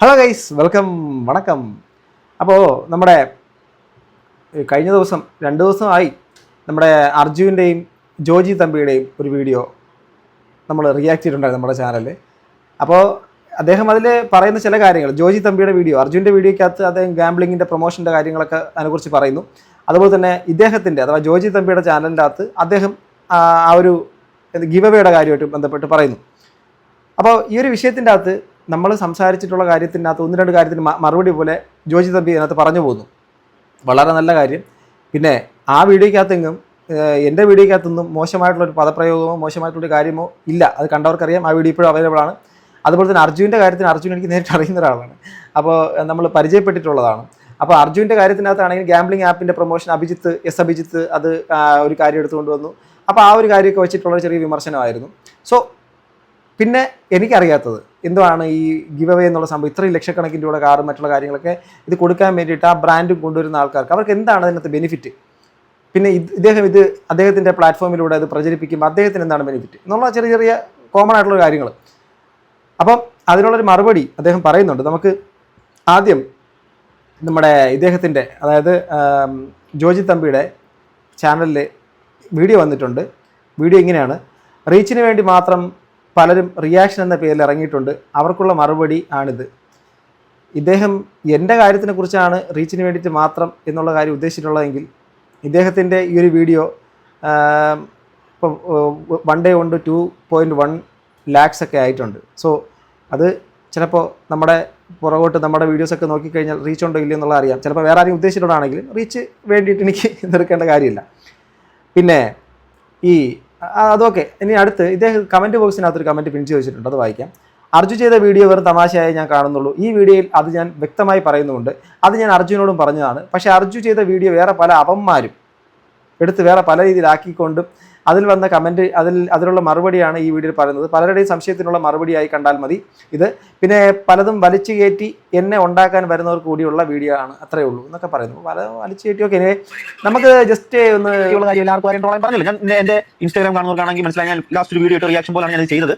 Hello guys, welcome. വണക്കം. അപ്പോൾ നമ്മുടെ കഴിഞ്ഞ ദിവസം 2 ദിവസമായി നമ്മുടെ അർജുൻ്റെയും ജോജി തമ്പിയുടെയും ഒരു വീഡിയോ നമ്മൾ റിയാക്ട് ചെയ്തിട്ടുണ്ടായിരുന്നു നമ്മുടെ ചാനലിൽ. അപ്പോൾ അദ്ദേഹം അതിൽ പറയുന്ന ചില കാര്യങ്ങൾ, ജോജി തമ്പിയുടെ വീഡിയോ, അർജുൻ്റെ വീഡിയോയ്ക്കകത്ത് അദ്ദേഹം ഗാംബ്ലിങ്ങിൻ്റെ പ്രൊമോഷൻ്റെ കാര്യങ്ങളൊക്കെ അതിനെക്കുറിച്ച് പറയുന്നു. അതുപോലെ തന്നെ ഇദ്ദേഹത്തിൻ്റെ അഥവാ ജോജി തമ്പിയുടെ ചാനലിൻ്റെ അകത്ത് അദ്ദേഹം ആ ഒരു ഗിവ് അവേയുടെ കാര്യമായിട്ട് ബന്ധപ്പെട്ട് പറയുന്നു. അപ്പോൾ ഈ ഒരു വിഷയത്തിൻ്റെ അകത്ത് നമ്മൾ സംസാരിച്ചിട്ടുള്ള കാര്യത്തിനകത്ത് 1-2 കാര്യത്തിന് മറുപടി പോലെ ജോജി തമ്പി അതിനകത്ത് പറഞ്ഞു പോകുന്നു. വളരെ നല്ല കാര്യം. പിന്നെ ആ വീഡിയോയ്ക്കകത്തെങ്കിലും എൻ്റെ വീഡിയോയ്ക്കകത്തൊന്നും മോശമായിട്ടുള്ളൊരു പദപ്രയോഗമോ മോശമായിട്ടുള്ളൊരു കാര്യമോ ഇല്ല. അത് കണ്ടവർക്കറിയാം. ആ വീഡിയോ ഇപ്പോഴും അവൈലബിൾ ആണ്. അതുപോലെ തന്നെ അർജുൻ്റെ കാര്യത്തിന് അർജുൻ എനിക്ക് നേരിട്ട് അറിയുന്ന ഒരാളാണ്. അപ്പോൾ നമ്മൾ പരിചയപ്പെട്ടിട്ടുള്ളതാണ്. അപ്പോൾ അർജുൻ്റെ കാര്യത്തിനകത്താണെങ്കിൽ ഗാംബ്ലിംഗ് ആപ്പിൻ്റെ പ്രൊമോഷൻ അഭിജിത്ത് അത് ഒരു കാര്യം എടുത്തുകൊണ്ട് വന്നു. അപ്പോൾ ആ ഒരു കാര്യമൊക്കെ വെച്ചിട്ടുള്ള ചെറിയ വിമർശനമായിരുന്നു. സോ പിന്നെ എനിക്കറിയാത്തത് എന്തുവാണ് ഈ ഗിവ് അവേ എന്നുള്ള സംഭവം. ഇത്രയും ലക്ഷക്കണക്കിന് രൂപയുടെ കാറും മറ്റുള്ള കാര്യങ്ങളൊക്കെ ഇത് കൊടുക്കാൻ വേണ്ടിയിട്ട് ആ ബ്രാൻഡും കൊണ്ടുവരുന്ന ആൾക്കാർക്ക് അവർക്ക് എന്താണ് അതിനകത്ത് ബെനിഫിറ്റ്? പിന്നെ അദ്ദേഹത്തിൻ്റെ പ്ലാറ്റ്ഫോമിലൂടെ അത് പ്രചരിപ്പിക്കുമ്പോൾ അദ്ദേഹത്തിന് എന്താണ് ബെനിഫിറ്റ് എന്നുള്ള ചെറിയ ചെറിയ കോമൺ ആയിട്ടുള്ള കാര്യങ്ങൾ. അപ്പം അതിനുള്ളൊരു മറുപടി അദ്ദേഹം പറയുന്നുണ്ട്. നമുക്ക് ആദ്യം നമ്മുടെ ഇദ്ദേഹത്തിൻ്റെ, അതായത് ജോജി തമ്പിയുടെ ചാനലിൽ വീഡിയോ വന്നിട്ടുണ്ട്. വീഡിയോ ഇങ്ങനെയാണ്: റീച്ചിന് വേണ്ടി മാത്രം പലരും റിയാക്ഷൻ എന്ന പേരിൽ ഇറങ്ങിയിട്ടുണ്ട്, അവർക്കുള്ള മറുപടി ആണിത്. ഇദ്ദേഹം എൻ്റെ കാര്യത്തിനെ കുറിച്ചാണ് റീച്ചിന് വേണ്ടിയിട്ട് മാത്രം എന്നുള്ള കാര്യം ഉദ്ദേശിച്ചിട്ടുള്ളതെങ്കിൽ ഇദ്ദേഹത്തിൻ്റെ ഈ ഒരു വീഡിയോ ഇപ്പോൾ 1 day കൊണ്ട് 2.1 lakhs ഒക്കെ ആയിട്ടുണ്ട്. സോ അത് ചിലപ്പോൾ നമ്മുടെ പുറകോട്ട് നമ്മുടെ വീഡിയോസൊക്കെ നോക്കിക്കഴിഞ്ഞാൽ റീച്ച് ഉണ്ടോ ഇല്ലയോ എന്നുള്ളത് അറിയാം. ചിലപ്പോൾ വേറെ ആരെയും ഉദ്ദേശിച്ചിട്ടുള്ളതാണെങ്കിലും റീച്ച് വേണ്ടിയിട്ട് എനിക്ക് എതിർക്കേണ്ട കാര്യമില്ല. പിന്നെ അതൊക്കെ ഇനി അടുത്ത് ഇദ്ദേഹം കമൻറ്റ് ബോക്സിനകത്തൊരു കമൻറ്റ് പിൻ ചെയ്ത് വെച്ചിട്ടുണ്ട്, അത് വായിക്കാം. അർജു ചെയ്ത വീഡിയോ വെറും തമാശയായി ഞാൻ കാണുന്നുള്ളൂ. ഈ വീഡിയോയിൽ അത് ഞാൻ വ്യക്തമായി പറയുന്നുണ്ട്. അത് ഞാൻ അർജുനോടും പറഞ്ഞതാണ്. പക്ഷേ അർജു ചെയ്ത വീഡിയോ വേറെ പല അവന്മാരും എടുത്ത് വേറെ പല രീതിയിലാക്കിക്കൊണ്ട് അതിൽ വന്ന കമൻറ്റ് അതിലുള്ള മറുപടിയാണ് ഈ വീഡിയോയിൽ പറയുന്നത്. പലരുടെയും സംശയത്തിനുള്ള മറുപടിയായി കണ്ടാൽ മതി ഇത്. പിന്നെ പലതും വലിച്ചു കയറ്റി എന്നെ ഉണ്ടാക്കാൻ വരുന്നവർക്ക് കൂടിയുള്ള വീഡിയോ ആണ്, അത്രയേ ഉള്ളൂ എന്നൊക്കെ പറയുന്നു. പല വലിച്ചു കയറ്റിയൊക്കെ നമുക്ക് ജസ്റ്റ് ഒന്ന് പറഞ്ഞില്ല. ഞാൻ എൻ്റെ ഇൻസ്റ്റാഗ്രാം കാണുന്നവർക്കാണെങ്കിൽ മനസ്സിലായി, ഞാൻ ലാസ്റ്റ് ഒരു വീഡിയോ റിയാക്ഷൻ പോലാണ് ഞാൻ ചെയ്തത്.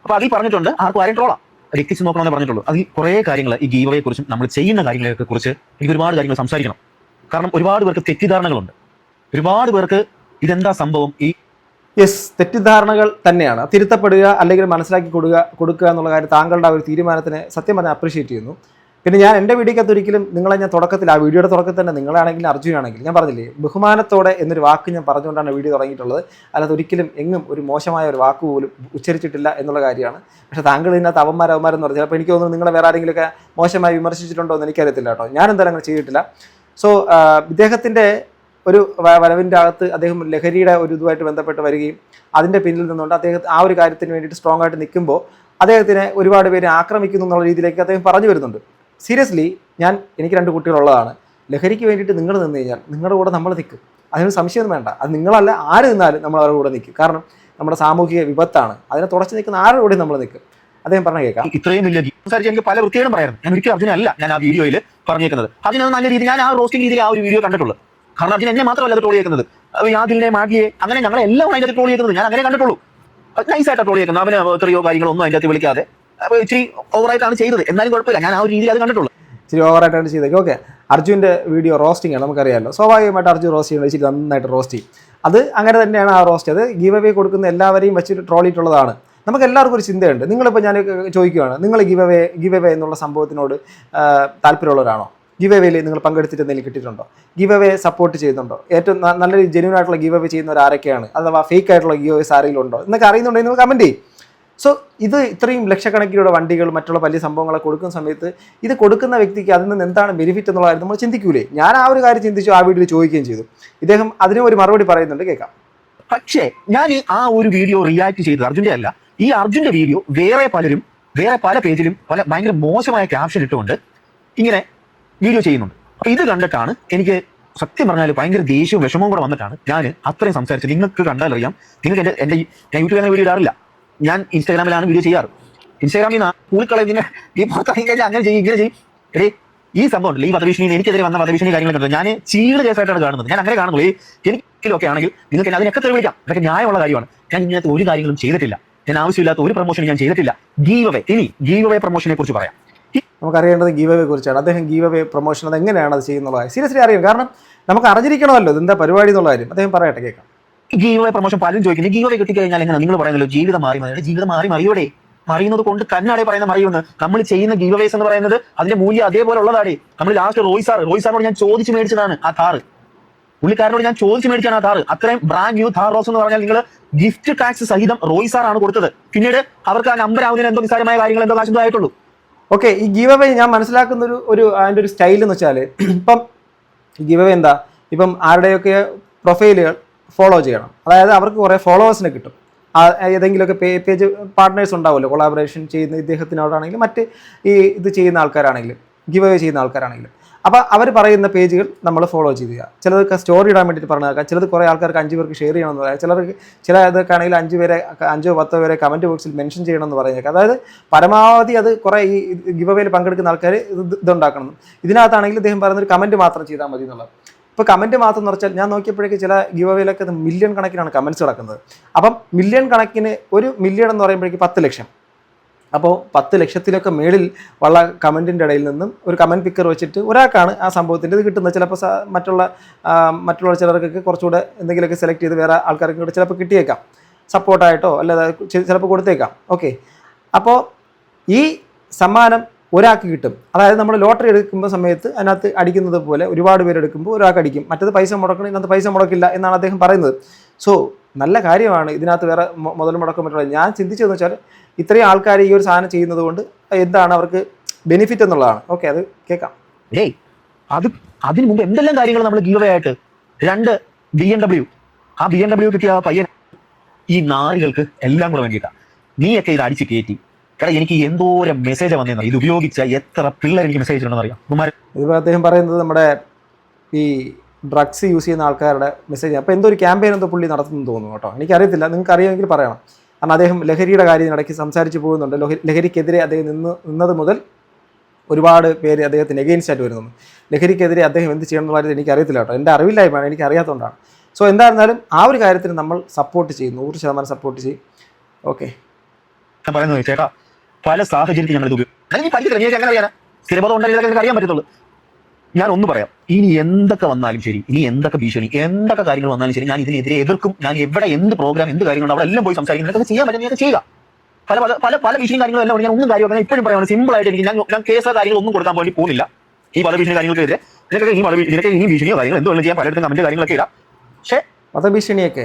അപ്പോൾ അതിൽ പറഞ്ഞിട്ടുണ്ട് ആർക്കും ആരും ട്രോളാം, എത്തിച്ച് നോക്കണമെന്നേ പറഞ്ഞിട്ടുള്ളൂ. അതിൽ കുറേ കാര്യങ്ങൾ, ഈ ഗീവ് അവയെ കുറിച്ചും നമ്മൾ ചെയ്യുന്ന കാര്യങ്ങളെ കുറിച്ച് എനിക്ക് ഒരുപാട് കാര്യങ്ങൾ സംസാരിക്കണം. കാരണം ഒരുപാട് പേർക്ക് തെറ്റിദ്ധാരണകളുണ്ട്. ഒരുപാട് പേർക്ക് ഇതെന്താ സംഭവം, തെറ്റിദ്ധാരണകൾ തന്നെയാണ്. തിരുത്തപ്പെടുക അല്ലെങ്കിൽ മനസ്സിലാക്കി കൊടുക്കുക എന്നുള്ള കാര്യം താങ്കളുടെ ആ ഒരു തീരുമാനത്തിനെ സത്യം പറഞ്ഞാൽ അപ്രീഷിയേറ്റ് ചെയ്യുന്നു. പിന്നെ ഞാൻ എൻ്റെ വീഡിയോക്കകത്ത് ഒരിക്കലും നിങ്ങളെ ഞാൻ തുടക്കത്തിൽ, ആ വീഡിയോയുടെ തുടക്കത്തിൽ തന്നെ നിങ്ങളാണെങ്കിലും അർജുനാണെങ്കിലും ഞാൻ പറഞ്ഞില്ലേ, ബഹുമാനത്തോടെ എന്നൊരു വാക്ക് ഞാൻ പറഞ്ഞുകൊണ്ടാണ് വീഡിയോ തുടങ്ങിയിട്ടുള്ളത്. അല്ലാതെ ഒരിക്കലും എങ്ങും ഒരു മോശമായ ഒരു വാക്ക് പോലും ഉച്ചരിച്ചിട്ടില്ല എന്നുള്ള കാര്യമാണ്. പക്ഷേ താങ്കൾ ഇതിനകത്ത് അവന്മാരെന്ന് പറഞ്ഞാൽ ചിലപ്പോൾ എനിക്ക് തോന്നുന്നു നിങ്ങളെ വേറെ ആരെങ്കിലുമൊക്കെ മോശമായി വിമർശിച്ചിട്ടുണ്ടോ എന്ന് എനിക്കറിയത്തില്ല കേട്ടോ. ഞാൻ എന്തായാലും അങ്ങനെ ചെയ്തിട്ടില്ല. സോ ഇദ്ദേഹത്തിൻ്റെ ഒരു വരവിൻ്റെ അകത്ത് അദ്ദേഹം ലഹരിയുടെ ഒരു ഇതുമായിട്ട് ബന്ധപ്പെട്ട് വരികയും അതിൻ്റെ പിന്നിൽ നിന്നുകൊണ്ട് അദ്ദേഹം ആ ഒരു കാര്യത്തിന് വേണ്ടിയിട്ട് സ്ട്രോങ് ആയിട്ട് നിൽക്കുമ്പോൾ അദ്ദേഹത്തിനെ ഒരുപാട് പേര് ആക്രമിക്കുന്നു എന്നുള്ള രീതിയിലേക്ക് അദ്ദേഹം പറഞ്ഞു വരുന്നുണ്ട്. സീരിയസ്ലി എനിക്ക് 2 കുട്ടികളുള്ളതാണ്. ലഹരിക്ക് വേണ്ടിയിട്ട് നിങ്ങൾ നിന്ന് കഴിഞ്ഞാൽ നിങ്ങളുടെ കൂടെ നമ്മൾ നിൽക്കും, അതിനൊരു സംശയമൊന്നും വേണ്ട. അത് നിങ്ങളല്ല, ആര് നിന്നാലും നമ്മൾ അവരുടെ കൂടെ നിൽക്കും. കാരണം നമ്മുടെ സാമൂഹിക വിപത്താണ്, അതിനെ തുടച്ചു നിൽക്കുന്ന ആരുടെ കൂടെ നമ്മൾ നിൽക്കും. അദ്ദേഹം പറഞ്ഞ കേൾക്കാം. ഇത്രയും വലിയ എനിക്ക് പല വൃത്തികളും പറയായിരുന്നു. ഞാൻ ഒരിക്കലും അർജുനല്ല ഞാൻ ആ വീഡിയോയിൽ പറഞ്ഞേക്കുന്നത്. അതിന് നല്ല രീതി ഞാൻ ആ റോസ്റ്റിംഗ് രീതിയിൽ ആ ഒരു വീഡിയോ കണ്ടിട്ടുള്ളൂ. കാരണം അതിന് എന്നെ മാത്രമല്ല അത് ട്രോൾ ചെയ്യുന്നത്, യാദിലിനെ മാഗിയെ അങ്ങനെ ഞങ്ങളെല്ലാം അതിൻ്റെ ട്രോൾ ചെയ്യുന്നത് ഞാൻ അങ്ങനെ കണ്ടിട്ടുള്ളൂ. നൈസായിട്ട് ട്രോൾ ചെയ്യുന്നത്. അവന് എത്രയോ കാര്യങ്ങളൊന്നും അതിൻ്റെ അകത്ത് വിളിക്കാതെ ഇച്ചിരി ഓവറായിട്ടാണ് ചെയ്തത്. എന്നാലും കുഴപ്പമില്ല, ഞാൻ ആ ഒരു രീതിയിൽ അത് കണ്ടിട്ടുള്ളൂ. ഇച്ചിരി ഓവറായിട്ടാണ് ചെയ്തത്. ഓക്കെ, അർജുൻ്റെ വീഡിയോ റോസ്റ്റിംഗ് ആണ്, നമുക്കറിയാമല്ലോ. സ്വാഭാവികമായിട്ട് അർജുൻ റോസ്റ്റ് ചെയ്യുന്നത് ഇച്ചിരി നന്നായിട്ട് റോസ്റ്റ് ചെയ്യും. അത് അങ്ങനെ തന്നെയാണ് ആ റോസ്റ്റ്. അത് ഗീവ് അവേ കൊടുക്കുന്ന എല്ലാവരെയും വെച്ചിട്ട് ട്രോൾ ചെയ്തിട്ടുള്ളതാണ്. നമുക്ക് എല്ലാവർക്കും ഒരു ചിന്തയുണ്ട്. നിങ്ങളിപ്പോൾ ഞാൻ ചോദിക്കുകയാണ്, നിങ്ങൾ ഗീവ് അവേ എന്നുള്ള സംഭവത്തിനോട് താല്പര്യമുള്ളവരാണോ? ഗീവ് അവേയിൽ നിങ്ങൾ പങ്കെടുത്തിട്ട് എന്തെങ്കിലും കിട്ടിയിട്ടുണ്ടോ? ഗീവ് അവേ സപ്പോർട്ട് ചെയ്യുന്നുണ്ടോ? ഏറ്റവും നല്ലൊരു ജെന്യൂൻ ആയിട്ടുള്ള ഗീവ് അവേ ചെയ്യുന്നവർ ആരൊക്കെയാണ്? അഥവാ ഫേക്ക് ആയിട്ടുള്ള ഗീവ് അവേസ് ആരെങ്കിലും ഉണ്ടോ എന്നൊക്കെ അറിയുന്നുണ്ടെങ്കിൽ നിങ്ങൾ കമൻറ്റ് ചെയ്യും. സോ ഇത്രയും ലക്ഷക്കണക്കിലുള്ള വണ്ടികൾ മറ്റുള്ള വലിയ സംഭവങ്ങളെ കൊടുക്കുന്ന സമയത്ത് ഇത് കൊടുക്കുന്ന വ്യക്തിക്ക് അതിൽ നിന്ന് എന്താണ് ബെനിഫിറ്റ് എന്നുള്ള കാര്യം നമ്മൾ ചിന്തിക്കൂലേ? ഞാൻ ആ ഒരു കാര്യം ചിന്തിച്ചു, ആ വീഡിയോയിൽ ചോദിക്കുകയും ചെയ്തു. ഇദ്ദേഹം അതിന് ഒരു മറുപടി പറയുന്നുണ്ട്, കേൾക്കാം. പക്ഷേ ഞാൻ ആ ഒരു വീഡിയോ റിയാക്ട് ചെയ്തത് അർജുൻ്റെ അല്ല. ഈ അർജുൻ്റെ വീഡിയോ വേറെ പല പേജിലും ഭയങ്കര മോശമായ ക്യാപ്ഷൻ ഇട്ടുകൊണ്ട് ഇങ്ങനെ വീഡിയോ ചെയ്യുന്നുണ്ട്. അപ്പൊ ഇത് കണ്ടിട്ടാണ് എനിക്ക് സത്യം പറഞ്ഞാൽ ഭയങ്കര ദേഷ്യവും വിഷമവും കൂടെ വന്നിട്ടാണ് ഞാൻ അത്രയും സംസാരിച്ചത്. നിങ്ങൾക്ക് കണ്ടാലറിയാം. നിങ്ങൾക്ക് എൻ്റെ യൂട്യൂബിൽ ഞാൻ വീഡിയോ ഇടാറില്ല, ഞാൻ ഇൻസ്റ്റാഗ്രാമിലാണ് വീഡിയോ ചെയ്യാറ്. ഇൻസ്റ്റാഗ്രാമിൽ നിന്ന് പൂളിക്കളഞ്ഞ ഈ പുറത്തിറങ്ങി കഴിഞ്ഞാൽ അങ്ങനെ ചെയ്യും ഇങ്ങനെ ചെയ്യും. ഈ സംഭവം ഉണ്ടല്ലോ, ഈ വധഭീഷണി, എനിക്കെതിരെ വന്ന വധഭീഷണി കാര്യങ്ങളൊക്കെ ഞാൻ ചീള് കേസായിട്ടാണ് കാണുന്നത്. ഞാൻ അങ്ങനെ കാണുള്ളൂ. എനിക്കൊക്കെ ആണെങ്കിൽ നിങ്ങൾക്ക് അതിനൊക്കെ തെളിവിക്കാം, അതൊക്കെ ന്യായമുള്ള കാര്യമാണ്. ഞാൻ ഇങ്ങനത്തെ ഒരു കാര്യങ്ങളും ചെയ്തിട്ടില്ല. ഞാൻ ആവശ്യമില്ലാത്ത ഒരു പ്രൊമോഷൻ ഞാൻ ചെയ്തിട്ടില്ല. ഗീവ് അവേ പ്രൊമോഷനെ കുറിച്ച് പറയാം. നമുക്കറിയേണ്ടത് ഗീവ് അവയെ കുറിച്ചാണ്. അദ്ദേഹം ഗീവ് അവേ പ്രൊമോഷൻ അത് എങ്ങനെയാണ് അത് ചെയ്യുന്നുള്ളത് സീരിയസ്ലി അറിയാം. കാരണം നമുക്ക് അറിഞ്ഞിരിക്കണമല്ലോ ഇതെന്താ പരിപാടി എന്നുള്ള കാര്യം. അദ്ദേഹം പറയട്ടെ, കേൾക്കാം. ഗീവ് അവേ പ്രൊമോഷൻ പലരും ചോദിക്കുന്നത് ഗീവ് അവേ കിട്ടിക്കഴിഞ്ഞാൽ എങ്ങനെ നിങ്ങൾ പറയുന്നല്ലോ ജീവിതം മാറി ജീവിതം മാറിയോടെ മറിയുന്നത് കൊണ്ട് തന്നാടെ പറയുന്ന മറിയുമെന്ന്. നമ്മൾ ചെയ്യുന്ന ഗീവ് അവേസ് എന്ന് പറയുന്നത് അതിന്റെ മൂല്യം അതേപോലെ ഉള്ളതാടേ. നമ്മൾ ലാസ്റ്റ് റോയ് സാറിനോട് ഞാൻ ചോദിച്ചു മേടിച്ചതാണ് ആ താറ്. പുള്ളിക്കാരനോട് ഞാൻ ചോദിച്ചു മേടിച്ചാണ് ആ താറ്. അത്രയും ബ്രാൻഡ് ന്യൂ താർ റോസ് എന്ന് പറഞ്ഞാൽ നിങ്ങൾ ഗിഫ്റ്റ് ടാക്സ് സഹിതം റോയ് സാറാണ് കൊടുത്തത്. പിന്നീട് അവർക്ക് ആ നമ്പർ ആവുന്നതിന് എന്തോ നിസ്സാരമായ കാര്യങ്ങൾ എന്തോ കാശ് ആയിട്ടുള്ളൂ. ഓക്കെ, ഈ ഗീവ് അവേ ഞാൻ മനസ്സിലാക്കുന്ന അതിൻ്റെ ഒരു സ്റ്റൈൽ എന്ന് വെച്ചാൽ ഇപ്പം ഗീവ് അവേ എന്താ, ഇപ്പം ആരുടെയൊക്കെ പ്രൊഫൈലുകൾ ഫോളോ ചെയ്യണം. അതായത് അവർക്ക് കുറേ ഫോളോവേഴ്സിനെ കിട്ടും. ഏതെങ്കിലുമൊക്കെ പേജ് പാർട്ട്നേഴ്സ് ഉണ്ടാവുമല്ലോ, കൊളാബറേഷൻ ചെയ്യുന്ന ഇദ്ദേഹത്തിനോടാണെങ്കിലും മറ്റ് ഇത് ചെയ്യുന്ന ആൾക്കാരാണെങ്കിലും ഗിവ് അവേ ചെയ്യുന്ന ആൾക്കാരാണെങ്കിലും. അപ്പോൾ അവർ പറയുന്ന പേജുകൾ നമ്മൾ ഫോളോ ചെയ്യുക. ചിലതൊക്കെ സ്റ്റോറി ഇടാൻ വേണ്ടിയിട്ട് പറഞ്ഞേക്കാം, ചിലത് കുറേ ആൾക്കാർക്ക് 5 പേർക്ക് ഷെയർ ചെയ്യണമെന്ന് പറയാം, ചില ഇതൊക്കെ ആണെങ്കിൽ 5-10 പേരെ കമൻറ്റ് ബോക്സിൽ മെൻഷൻ ചെയ്യണമെന്ന് പറഞ്ഞേക്കാം. അതായത് പരമാവധി അത് കുറേ ഈ ഗിവ് അവേയിൽ പങ്കെടുക്കുന്ന ആൾക്കാർ ഇതുണ്ടാക്കണം. ഇതിനകത്താണെങ്കിൽ ഇദ്ദേഹം പറയുന്നൊരു കമൻറ്റ് മാത്രം ചെയ്താൽ മതി എന്നുള്ളത്. ഇപ്പോൾ കമൻറ്റ് മാത്രം എന്ന് വെച്ചാൽ ഞാൻ നോക്കിയപ്പോഴേക്ക് ചില ഗിവ് അവേയിലൊക്കെ മില്യൺ കണക്കിനാണ് കമൻറ്റ്സ് കിടക്കുന്നത്. അപ്പം മില്യൺ കണക്കിന് 1 മില്യൺ എന്ന് പറയുമ്പോഴേക്ക് 10 ലക്ഷം. അപ്പോൾ 10 ലക്ഷത്തിലൊക്കെ മേളിൽ ഉള്ള കമൻറ്റിൻ്റെ ഇടയിൽ നിന്നും ഒരു കമൻറ്റ് പിക്കർ വെച്ചിട്ട് ഒരാൾക്കാണ് ആ സംഭവത്തിൻ്റെ ഇത് കിട്ടുന്നത്. ചിലപ്പോൾ മറ്റുള്ള ചിലർക്കൊക്കെ കുറച്ചുകൂടെ എന്തെങ്കിലുമൊക്കെ സെലക്ട് ചെയ്ത് വേറെ ആൾക്കാർക്ക് കൂടെ ചിലപ്പോൾ കിട്ടിയേക്കാം, സപ്പോർട്ടായിട്ടോ അല്ലാതെ ചിലപ്പോൾ കൊടുത്തേക്കാം. ഓക്കെ, അപ്പോൾ ഈ സമ്മാനം ഒരാൾക്ക് കിട്ടും. അതായത് നമ്മൾ ലോട്ടറി എടുക്കുമ്പോൾ സമയത്ത് അതിനകത്ത് അടിക്കുന്നത് പോലെ ഒരുപാട് പേര് എടുക്കുമ്പോൾ ഒരാൾക്ക് അടിക്കും, മറ്റത് പൈസ മുടക്കണം, ഇതിനകത്ത് പൈസ മുടക്കില്ല എന്നാണ് അദ്ദേഹം പറയുന്നത്. സോ നല്ല കാര്യമാണ്, ഇതിനകത്ത് വേറെ മുതൽ മുടക്കം പറ്റുള്ളത്. ഞാൻ ചിന്തിച്ചതെന്ന് വെച്ചാൽ ഇത്രയും ആൾക്കാർ ഈ ഒരു സാധനം ചെയ്യുന്നത് കൊണ്ട് എന്താണ് അവർക്ക് ബെനിഫിറ്റ് എന്നുള്ളതാണ്. ഓക്കെ, അത് കേൾക്കാം. അതിന് മുമ്പ് എന്തെല്ലാം കാര്യങ്ങൾ നമ്മൾ ഗീവ് അവേ ആയിട്ട് 2 BMW ആ BMW കിട്ടിയ ആ പയ്യൻ ഈ നാറികൾക്ക് എല്ലാം കൂടെ വേണ്ടിയിട്ടാണ്. നീയൊക്കെ ഇത് അടിച്ച് കയറ്റി. എനിക്ക് എന്തോരം മെസ്സേജ് വന്നേന്നോ, ഇത് ഉപയോഗിച്ച എത്ര പിള്ളേർ എനിക്ക് മെസ്സേജ് ഉണ്ടെന്ന് അറിയാം. ഇതിപ്പോൾ അദ്ദേഹം പറയുന്നത് നമ്മുടെ ഈ ഡ്രഗ്സ് യൂസ് ചെയ്യുന്ന ആൾക്കാരുടെ മെസ്സേജ്. അപ്പോൾ എന്തോ ഒരു ക്യാമ്പയിൻ എന്തോ പുള്ളി നടത്തുന്നു തോന്നുന്നു കേട്ടോ, എനിക്കറിയത്തില്ല, നിങ്ങൾക്ക് അറിയാമെങ്കിൽ പറയണം. കാരണം അദ്ദേഹം ലഹരിയുടെ കാര്യം ഇടയ്ക്ക് സംസാരിച്ച് പോകുന്നുണ്ട്. ലഹരിക്കെതിരെ അദ്ദേഹം നിന്നത് മുതൽ ഒരുപാട് പേര് അദ്ദേഹത്തിന് എഗെയിൻസ്റ്റ് ആയിട്ട് വരുന്നു. ലഹരിക്കെതിരെ അദ്ദേഹം എന്ത് ചെയ്യണം എന്നുള്ള കാര്യത്തിൽ എനിക്കറിയത്തില്ല കേട്ടോ, എൻ്റെ അറിവില്ലായ്മയാണ്, എനിക്ക് അറിയാത്തതുകൊണ്ടാണ്. സോ എന്തായിരുന്നാലും ആ ഒരു കാര്യത്തിന് നമ്മൾ സപ്പോർട്ട് ചെയ്യും, 100% സപ്പോർട്ട് ചെയ്യും. ഓക്കെ, ഞാൻ പറയുന്നത് ചേട്ടാ, പല സാഹചര്യത്തിൽ ഞങ്ങൾ ഇത് ഉപയോഗിക്കും. സ്ഥിരബോധം ഉണ്ടെങ്കിൽ ഇതൊക്കെ അറിയാൻ പറ്റത്തുള്ളൂ. ഞാൻ ഒന്ന് പറയാം, ഇനി എന്തൊക്കെ വന്നാലും ശരി, ഇനി എന്തൊക്കെ ഭീഷണി, എന്തൊക്കെ കാര്യങ്ങൾ വന്നാലും ശരി, ഞാൻ ഇതിനെതിരെ എതിർക്കും. ഞാൻ എവിടെ എന്ത് പ്രോഗ്രാം, എന്ത് കാര്യങ്ങളുണ്ട് അവിടെ എല്ലാം പോയി സംസാരിക്കും. ഇതൊക്കെ ചെയ്യാൻ പറ്റും, ചെയ്യുക. പല പല പല ഭീഷണി കാര്യങ്ങളെല്ലാം ഞാൻ ഒന്നും കാര്യം ഇപ്പോഴും പറയാം, സിമ്പിൾ ആയിട്ട് എനിക്ക് ഞാൻ കേസോ കാര്യങ്ങളൊന്നും കൊടുക്കാൻ വേണ്ടി പോകുന്നില്ല. ഈ പല ഭീഷണി കാര്യങ്ങൾക്കെതിരെ നിനക്ക് ഈ ഭീഷണിയോ കാര്യങ്ങൾ എന്തുകൊണ്ട് ചെയ്യാൻ പലയിടത്തും കമന്റ് കാര്യങ്ങളൊക്കെ ഇടാം. പക്ഷേ വധഭീഷണിയൊക്കെ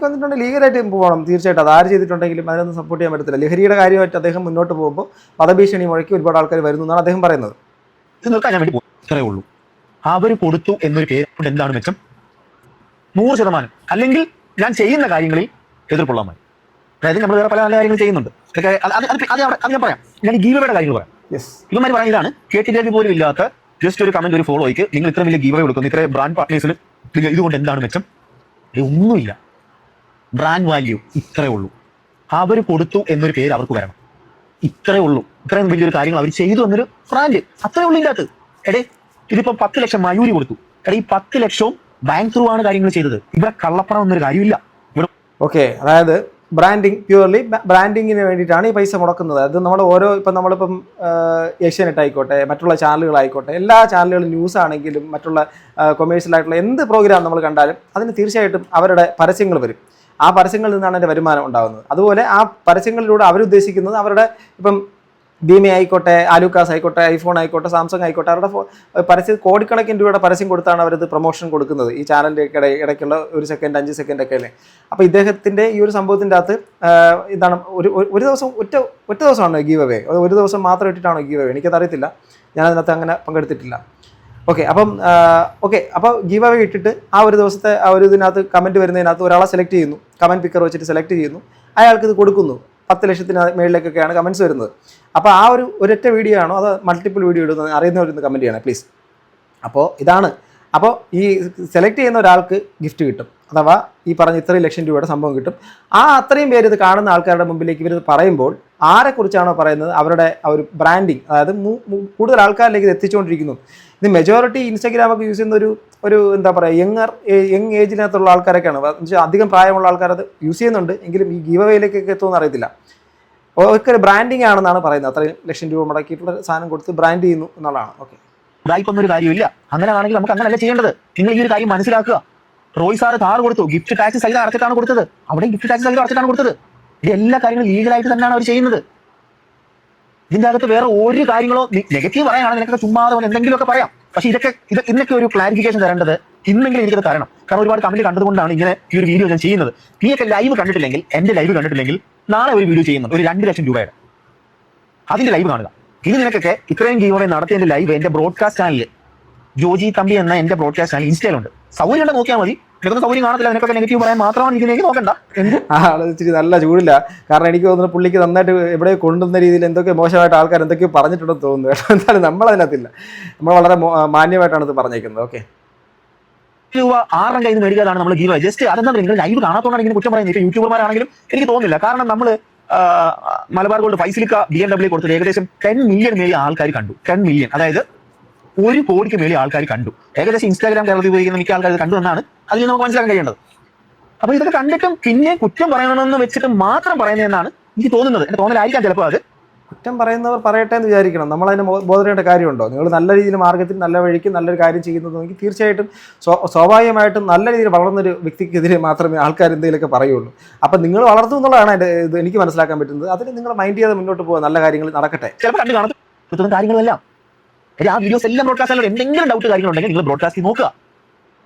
വന്നിട്ടുണ്ടെങ്കിൽ ലീഗലായിട്ട് പോകണം തീർച്ചയായിട്ടും. അത് ആര് ചെയ്തിട്ടുണ്ടെങ്കിലും അതിനൊന്നും സപ്പോർട്ട് ചെയ്യാൻ പറ്റത്തില്ല. ലഹരിയുടെ കാര്യമായിട്ട് അദ്ദേഹം മുന്നോട്ട് പോകുമ്പോൾ വധഭീഷണി മുഴക്കി ഒരുപാട് ആൾക്കാർ വരുന്നു എന്നാണ് അദ്ദേഹം പറയുന്നത്. ഇത് നിർത്താൻ ഞാൻ വേണ്ടി പോകും, ഇത്രയേ ഉള്ളൂ. അവർ കൊടുത്തു എന്നൊരു പേര് കൊണ്ട് എന്താണ് മെച്ചം? 100%. അല്ലെങ്കിൽ ഞാൻ ചെയ്യുന്ന കാര്യങ്ങളിൽ എതിർപ്പുള്ളാൻ മതി. അതായത് നമ്മൾ വേറെ പല നല്ല കാര്യങ്ങൾ ചെയ്യുന്നുണ്ട്. അത് ഞാൻ പറയാം. ഞാൻ ഈ ഗീവ് അവേയുടെ കാര്യങ്ങൾ പറയാം. ഇവന്മാർ പറയുന്നതാണ് കേട്ടിട്ട് പോലും ഇല്ലാത്ത ജസ്റ്റ് ഒരു കമന്റ്, ഒരു ഫോളോയ്ക്ക് നിങ്ങൾ ഇത്ര വലിയ ഗീവ് അവേ കൊടുക്കുന്നു, ഇത്ര ബ്രാൻഡ് പാർട്ട്നേഴ്സിൽ ഇതുകൊണ്ട് എന്താണ് മെച്ചം? ഒന്നുമില്ല. ബ്രാൻഡ് വാല്യൂ ഇത്രയേ ഉള്ളൂ. അവർ കൊടുത്തു എന്നൊരു പേര് അവർക്ക് വരണം, ഇത്രയേ ഉള്ളൂ. ഇത്രയും വലിയൊരു കാര്യങ്ങൾ അവർ ചെയ്തു എന്നൊരു ബ്രാൻഡ്, അത്രയേ ഉള്ളൂ ഇതിനകത്ത്. ഇതിപ്പോ 10 ലക്ഷം മയൂരി കൊടുത്തു. ഈ 10 ലക്ഷവും ബാങ്ക് ത്രൂ ആണ് കാര്യങ്ങൾ ചെയ്തത്. ഇവിടെ കള്ളപ്പണം എന്നൊരു കാര്യമില്ല. ഓക്കെ, അതായത് പ്യൂർലി ബ്രാൻഡിങ്ങിന് വേണ്ടിയിട്ടാണ് ഈ പൈസ മുടക്കുന്നത്. അത് നമ്മൾ നമ്മളിപ്പം ഏഷ്യാനെറ്റ് ആയിക്കോട്ടെ, മറ്റുള്ള ചാനലുകളായിക്കോട്ടെ, എല്ലാ ചാനലുകളും ന്യൂസ് ആണെങ്കിലും മറ്റുള്ള കൊമേഴ്ഷ്യലായിട്ടുള്ള എന്ത് പ്രോഗ്രാം നമ്മൾ കണ്ടാലും അതിന് തീർച്ചയായിട്ടും അവരുടെ പരസ്യങ്ങൾ വരും. ആ പരസ്യങ്ങളിൽ നിന്നാണ് അതിൻ്റെ വരുമാനം ഉണ്ടാകുന്നത്. അതുപോലെ ആ പരസ്യങ്ങളിലൂടെ അവരുദ്ദേശിക്കുന്നത് അവരുടെ ഇപ്പം ഭീമ ആയിക്കോട്ടെ, ആലൂക്കാസ് ആയിക്കോട്ടെ, ഐഫോൺ ആയിക്കോട്ടെ, സാംസങ് ആയിക്കോട്ടെ, അവരുടെ പരസ്യം കോടിക്കണക്കിന് രൂപയുടെ പരസ്യം കൊടുത്താണ് അവരത് പ്രൊമോഷൻ കൊടുക്കുന്നത്. ഈ ചാനലിൻ്റെ ഇടയ്ക്കുള്ള 1 സെക്കൻഡ് 5 സെക്കൻഡ് ഒക്കെ അല്ലേ. അപ്പോൾ ഇദ്ദേഹത്തിൻ്റെ ഈ ഒരു സംഭവത്തിൻ്റെ അകത്ത് ഇതാണ് ഒരു ദിവസം ഒറ്റ ദിവസമാണ് ഗീവ് അവേ, ഒരു ദിവസം മാത്രം ഇട്ടിട്ടാണോ ഗീവ് അവേ എനിക്കതറിയത്തില്ല, ഞാനതിനകത്ത് അങ്ങനെ പങ്കെടുത്തിട്ടില്ല. അപ്പോൾ ഗീവ് അവേ ഇട്ടിട്ട് ആ ഒരു ദിവസത്തെ ആ ഒരു ഇതിനകത്ത് കമൻറ്റ് വരുന്നതിനകത്ത് ഒരാളെ സെലക്ട് ചെയ്യുന്നു, കമൻറ്റ് പിക്കർ വെച്ചിട്ട് സെലക്ട് ചെയ്യുന്നു, അയാൾക്ക് ഇത് കൊടുക്കുന്നു. 10 ലക്ഷത്തിന് മേളിലേക്കൊക്കെയാണ് കമൻറ്റ്സ് വരുന്നത്. അപ്പോൾ ആ ഒരൊറ്റ വീഡിയോ ആണോ അതോ മൾട്ടിപ്പിൾ വീഡിയോ ഇടുന്നത് അറിയുന്നവരൊന്ന് കമൻറ്റ് ചെയ്യണം പ്ലീസ്. അപ്പോൾ ഇതാണ്. അപ്പോൾ ഈ സെലക്ട് ചെയ്യുന്ന ഒരാൾക്ക് ഗിഫ്റ്റ് കിട്ടും, അഥവാ ഈ പറഞ്ഞ ഇത്രയും ലക്ഷം രൂപയുടെ സംഭവം കിട്ടും. ആ അത്രയും പേര് ഇത് കാണുന്ന ആൾക്കാരുടെ മുമ്പിലേക്ക് ഇവർ പറയുമ്പോൾ ആരെക്കുറിച്ചാണോ പറയുന്നത് അവരുടെ ആ ഒരു ബ്രാൻഡിങ്, അതായത് കൂടുതൽ ആൾക്കാരിലേക്ക് ഇത് എത്തിച്ചുകൊണ്ടിരിക്കുന്നു. ഇത് മെജോറിറ്റി ഇൻസ്റ്റാഗ്രാമൊക്കെ യൂസ് ചെയ്യുന്ന ഒരു എന്താ പറയുക യങ് ഏജിനകത്തുള്ള ആൾക്കാരൊക്കെയാണ്. അധികം പ്രായമുള്ള ആൾക്കാരത് യൂസ് ചെയ്യുന്നുണ്ട്, എങ്കിലും ഈ ഗീവ് അവേയിലേക്കൊക്കെ എത്തുമെന്ന് അറിയത്തില്ല. ഒരു ബ്രാൻഡിങ് ആണെന്നാണ് പറയുന്നത്. അത്രയും ലക്ഷം രൂപ മുടക്കിയിട്ടുള്ള സാധനം കൊടുത്ത് ബ്രാൻഡ് ചെയ്യുന്നു എന്നുള്ളതാണ്. ഓക്കെ, ഉടായിപ്പൊന്നും ഒരു കാര്യമില്ല. അങ്ങനെ ആണെങ്കിൽ നമുക്ക് അങ്ങനെയല്ല ചെയ്യേണ്ടത്. നിങ്ങൾ ഈ ഒരു കാര്യം മനസ്സിലാക്കുക. റോയ് സാറ് കാർ കൊടുത്തു, ഗിഫ്റ്റ് ടാക്സ് സഹിതം അടച്ചിട്ടാണ് കൊടുത്തത്. അവിടെ ഗിഫ്റ്റ് ടാക്സ് സഹിതം അടച്ചിട്ടാണ് കൊടുത്തത്. ഇത് എല്ലാ കാര്യങ്ങളും ലീഗലായിട്ട് തന്നെയാണ് അവർ ചെയ്യുന്നത്. ഇതിന്റെ അകത്ത് വേറെ ഒരു കാര്യങ്ങളോ നെഗറ്റീവ് പറയാനാണ് നിനക്കൊക്കെ ചുമ്മാതെ എന്തെങ്കിലുമൊക്കെ പറയാം. പക്ഷേ ഇതിനൊക്കെ ഒരു ക്ലാരിഫിക്കേഷൻ തരേണ്ടത് ഇന്നെങ്കിലും എനിക്കത് തരണം. കാരണം ഒരുപാട് കമന്റ് കണ്ടതുകൊണ്ടാണ് ഇങ്ങനെ ഈ ഒരു വീഡിയോ ഞാൻ ചെയ്യുന്നത്. നീയൊക്കെ ലൈവ് കണ്ടിട്ടില്ലെങ്കിൽ, എന്റെ ലൈവ് കണ്ടിട്ടില്ലെങ്കിൽ, നാളെ ഒരു വീഡിയോ ചെയ്യുന്നുണ്ട് ഒരു 2 ലക്ഷം രൂപയുടെ, അതിന്റെ ലൈവ് കാണുക. ഇത് നിനക്കൊക്കെ ഇത്രയും ഗീവോടെ നടത്തിയതിന്റെ ലൈവ് എന്റെ ബ്രോഡ്കാസ്റ്റ് ചാനലിൽ ജോജി തമ്പി എന്ന എന്റെ ബ്രോഡ്കാസ്റ്റ് ചാനൽ ഇൻസ്റ്റയിലുണ്ട്. സൗകര്യം ഉണ്ട്, നോക്കിയാൽ മതി. നിനക്കൊന്നും സൗകര്യം കാണത്തില്ല, നിനക്കൊക്കെ നെഗറ്റീവ് പറയാൻ മാത്രമാണ് ഇതിലേക്ക് നോക്കണ്ട. ഇച്ചിരി നല്ല ചൂടില്ല. കാരണം എനിക്ക് തോന്നുന്നു പുള്ളിക്ക് നന്നായിട്ട് എവിടെ കൊണ്ടുവന്ന രീതിയിൽ എന്തൊക്കെ മോശമായിട്ട് ആൾക്കാർ എന്തൊക്കെയോ പറഞ്ഞിട്ടുണ്ടെന്ന് തോന്നുന്നു കേട്ടോ. എന്തായാലും നമ്മളതിനകത്തില്ല, നമ്മൾ വളരെ മാന്യമായിട്ടാണ് ഇത് പറഞ്ഞേക്കുന്നത്. ഓക്കെ, രൂപ 6 കയ്യിൽ നിന്ന് മേടിക്കാതാണ് നമ്മൾ ഗീവ്. ജസ്റ്റ് അതെന്താ നിങ്ങൾ ലൈവ് കാണാത്തോണ്ടാണ് ഇങ്ങനെ കുറ്റം പറയുന്നത്. ഇപ്പോൾ യൂട്യൂബർമാരാണെങ്കിലും എനിക്ക് തോന്നുന്നില്ല. കാരണം നമ്മൾ മലബാർ ഗോൾഡ് ഫൈസിലിക്ക BMW കൊടുത്തത് ഏകദേശം 10 മില്യൺ മേലെ ആൾക്കാർ കണ്ടു. 10 മില്യൺ, അതായത് 1 കോടിക്ക് മേലെ ആൾക്കാർ കണ്ടു. ഏകദേശം ഇൻസ്റ്റാഗ്രാം കേരളത്തിൽ ഉപയോഗിക്കുന്ന മിക്ക ആൾക്കാർ കണ്ടു എന്നാണ് അതിൽ നമുക്ക് മനസ്സിലാക്കാൻ കഴിയേണ്ടത്. അപ്പൊ ഇതൊക്കെ കണ്ടിട്ടും പിന്നെ കുറ്റം പറയണമെന്ന് വെച്ചിട്ട് മാത്രം പറയുന്നതെന്നാണ് എനിക്ക് തോന്നുന്നത്. എന്റെ തോന്നലായിരിക്കാം ചിലപ്പോൾ അത്. കുറ്റം പറയുന്നവർ പറയട്ടെ എന്ന് വിചാരിക്കണം. നമ്മളതിനെ ബോധപ്പെടേണ്ട കാര്യമുണ്ടോ? നിങ്ങൾ നല്ല രീതിയിൽ മാർഗത്തിൽ നല്ല വഴിക്ക് നല്ലൊരു കാര്യം ചെയ്യുന്നതെങ്കിൽ തീർച്ചയായിട്ടും സ്വാഭാവികമായിട്ടും നല്ല രീതിയിൽ വളർന്നൊരു വ്യക്തിക്കെതിരെ മാത്രമേ ആൾക്കാർ എന്തെങ്കിലുമൊക്കെ പറയുള്ളൂ. അപ്പം നിങ്ങൾ വളർത്തും എന്നുള്ളതാണ് ഇത് എനിക്ക് മനസ്സിലാക്കാൻ പറ്റുന്നത്. അതിന് നിങ്ങൾ മൈൻഡ് ചെയ്ത് മുന്നോട്ട് പോകുക, നല്ല കാര്യങ്ങൾ നടക്കട്ടെ. ചിലപ്പോൾ കണ്ടു കാണുന്ന കാര്യങ്ങളെല്ലാം ആ വീഡിയോസ് എല്ലാം ബ്രോഡ്കാസ്റ്റ് എന്തെങ്കിലും ഡൗട്ട് കാര്യങ്ങളുണ്ടെങ്കിൽ നിങ്ങൾ ബ്രോഡ്കാസ്റ്റ് നോക്കുക.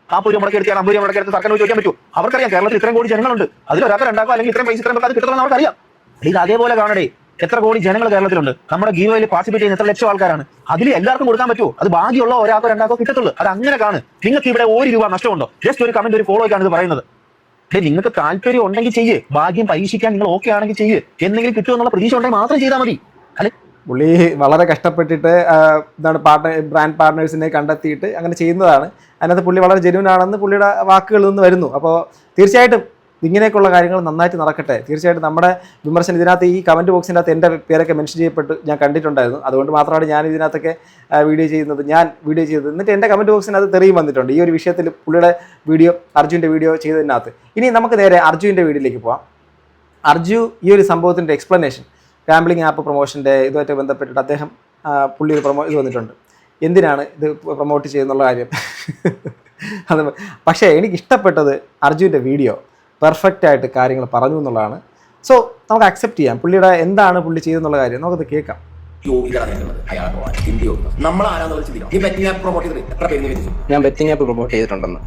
40 രൂപ മുടക്കി എടുത്ത് 50 രൂപ മുടക്കി എടുത്ത് സർക്കാർ ചോദിക്കാൻ പറ്റും. അവർക്കറിയാം കേരളത്തിൽ ഇത്രയും കോടി ജനങ്ങളുണ്ട്, അതിൽ ഒരാൾക്ക് രണ്ടാക്കോ അല്ലെങ്കിൽ ഇത്രയും പൈസ ഇത്രയും അത് കിട്ടണമെന്ന് അവർക്കറിയാം. ഇത് അതേപോലെ കാണണേ, എത്ര കോടി ജനങ്ങൾ കേരളത്തിലുണ്ട്. നമ്മുടെ ഗീവോയിൽ പാർട്ടിസിപ്പേറ്റ് ചെയ്യുന്ന എത്ര ലക്ഷം ആൾക്കാരാണ്. അതിൽ എല്ലാവർക്കും കൊടുക്കാൻ പറ്റുമോ? അത് ഭാഗ്യമുള്ള ഒരാൾക്കോ രണ്ടാക്കോ കിട്ടത്തുള്ളൂ. അത് അങ്ങനെ കാണും. നിങ്ങൾക്ക് ഇവിടെ 1 രൂപ നഷ്ടമുണ്ടോ? ജസ്റ്റ് ഒരു കമന്റ്, ഒരു ഫോളോയ്ക്കാണ് ഇത് പറയുന്നത്. നിങ്ങൾക്ക് താല്പര്യം ഉണ്ടെങ്കിൽ ചെയ്യ്, ഭാഗ്യം പരീക്ഷിക്കാൻ നിങ്ങൾ ഓക്കെ ആണെങ്കിൽ ചെയ്യ്, എന്തെങ്കിലും കിട്ടുമെന്നുള്ള പ്രതീക്ഷ ഉണ്ടെങ്കിൽ മാത്രം ചെയ്താൽ മതി. അല്ലെ, പുള്ളി വളരെ കഷ്ടപ്പെട്ടിട്ട് എന്താണ് ബ്രാൻഡ് പാർട്ട്നേഴ്സിനെ കണ്ടെത്തിയിട്ട് അങ്ങനെ ചെയ്യുന്നതാണ്. അതിനകത്ത് പുള്ളി വളരെ ജെന്യൂൻ ആണെന്ന് പുള്ളിയുടെ വാക്കുകളിൽ നിന്ന് വരുന്നു. അപ്പോൾ തീർച്ചയായിട്ടും ഇങ്ങനെയൊക്കെയുള്ള കാര്യങ്ങൾ നന്നായിട്ട് നടക്കട്ടെ. തീർച്ചയായിട്ടും നമ്മുടെ വിമർശനം ഇതിനകത്ത് ഈ കമൻറ്റ് ബോക്സിൻ്റെ അകത്ത് എൻ്റെ പേരൊക്കെ മെൻഷൻ ചെയ്യപ്പെട്ട് ഞാൻ കണ്ടിട്ടുണ്ടായിരുന്നു. അതുകൊണ്ട് മാത്രമാണ് ഞാൻ ഇതിനകത്തൊക്കെ വീഡിയോ ചെയ്തത്. എന്നിട്ട് എൻ്റെ കമൻറ്റ് ബോക്സിനകത്ത് തെറിയും വന്നിട്ടുണ്ട് ഈ ഒരു വിഷയത്തിൽ, പുള്ളിയുടെ വീഡിയോ, അർജുൻ്റെ വീഡിയോ ചെയ്തതിനകത്ത്. ഇനി നമുക്ക് നേരെ അർജുൻ്റെ വീഡിയോയിലേക്ക് പോവാം. അർജു ഈ ഒരു സംഭവത്തിൻ്റെ എക്സ്പ്ലനേഷൻ, ഗാംബ്ലിംഗ് ആപ്പ് പ്രൊമോഷൻ്റെ ഇതുമായിട്ട് ബന്ധപ്പെട്ടിട്ട് അദ്ദേഹം പുള്ളി ഒരു ഇത് വന്നിട്ടുണ്ട്, എന്തിനാണ് ഇത് പ്രൊമോട്ട് ചെയ്യുന്നുള്ള കാര്യം. അത് പക്ഷേ എനിക്കിഷ്ടപ്പെട്ടത് അർജുൻ്റെ വീഡിയോ പെർഫെക്റ്റ് ആയിട്ട് കാര്യങ്ങൾ പറഞ്ഞു എന്നുള്ളതാണ്. സോ നമുക്ക് അക്സെപ്റ്റ് ചെയ്യാം പുള്ളിയുടെ എന്താണ് പുള്ളി ചെയ്തെന്നുള്ള കാര്യം നമുക്കത് കേൾക്കാം. ഞാൻ ബെറ്റിംഗ് ആപ്പ് പ്രൊമോട്ട് ചെയ്തിട്ടുണ്ടെന്ന്.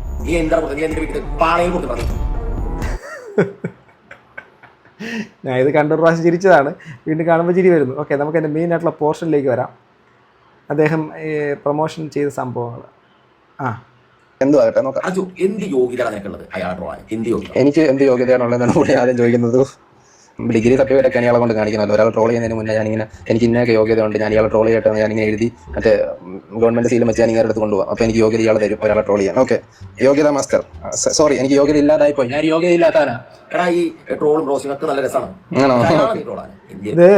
ഞാൻ ഇത് കണ്ടൊരു പ്രാവശ്യം ചിരിച്ചതാണ്, വീണ്ടും കാണുമ്പോൾ ചിരി വരുന്നു. ഓക്കെ, നമുക്ക് എൻ്റെ മെയിൻ ആയിട്ടുള്ള പോർഷനിലേക്ക് വരാം. അദ്ദേഹം പ്രൊമോഷൻ ചെയ്ത സംഭവങ്ങൾ എന്തുവാകട്ടെ നോക്കാം. എനിക്ക് എന്ത് യോഗ്യതയാണുള്ളതെന്നാണ് കൂടി ആദ്യം ചോദിക്കുന്നത്. ഡിഗ്രി സർട്ടിഫിക്കറ്റ് ഒക്കെ ഇയാളെ കൊണ്ട് കാണിക്കണമല്ലോ. ഒരാൾ ട്രോൾ ചെയ്യുന്നതിന് മുന്നേ ഞാനിങ്ങനെ എനിക്ക് ഇന്നൊക്കെ യോഗ്യതയുണ്ട്, ഞാൻ ഇയാളെ ട്രോൾ ചെയ്യട്ടെ ഞാനിങ്ങനെ എഴുതി മറ്റേ ഗവൺമെന്റ് സീലും വെച്ച് ഞാൻ ഇങ്ങനെ എടുത്ത് കൊണ്ടുപോകാം. അപ്പോൾ എനിക്ക് യോഗ്യത ഇയാളെ തരും ഒരാളെ ട്രോൾ ചെയ്യാൻ. ഓക്കെ, യോഗ്യത മാസ്റ്റർ. സോറി, എനിക്ക് യോഗ്യത ഇല്ലാതായി പോയി. ഞാൻ യോഗ്യത ഇല്ലാത്തവനാ. ഇത്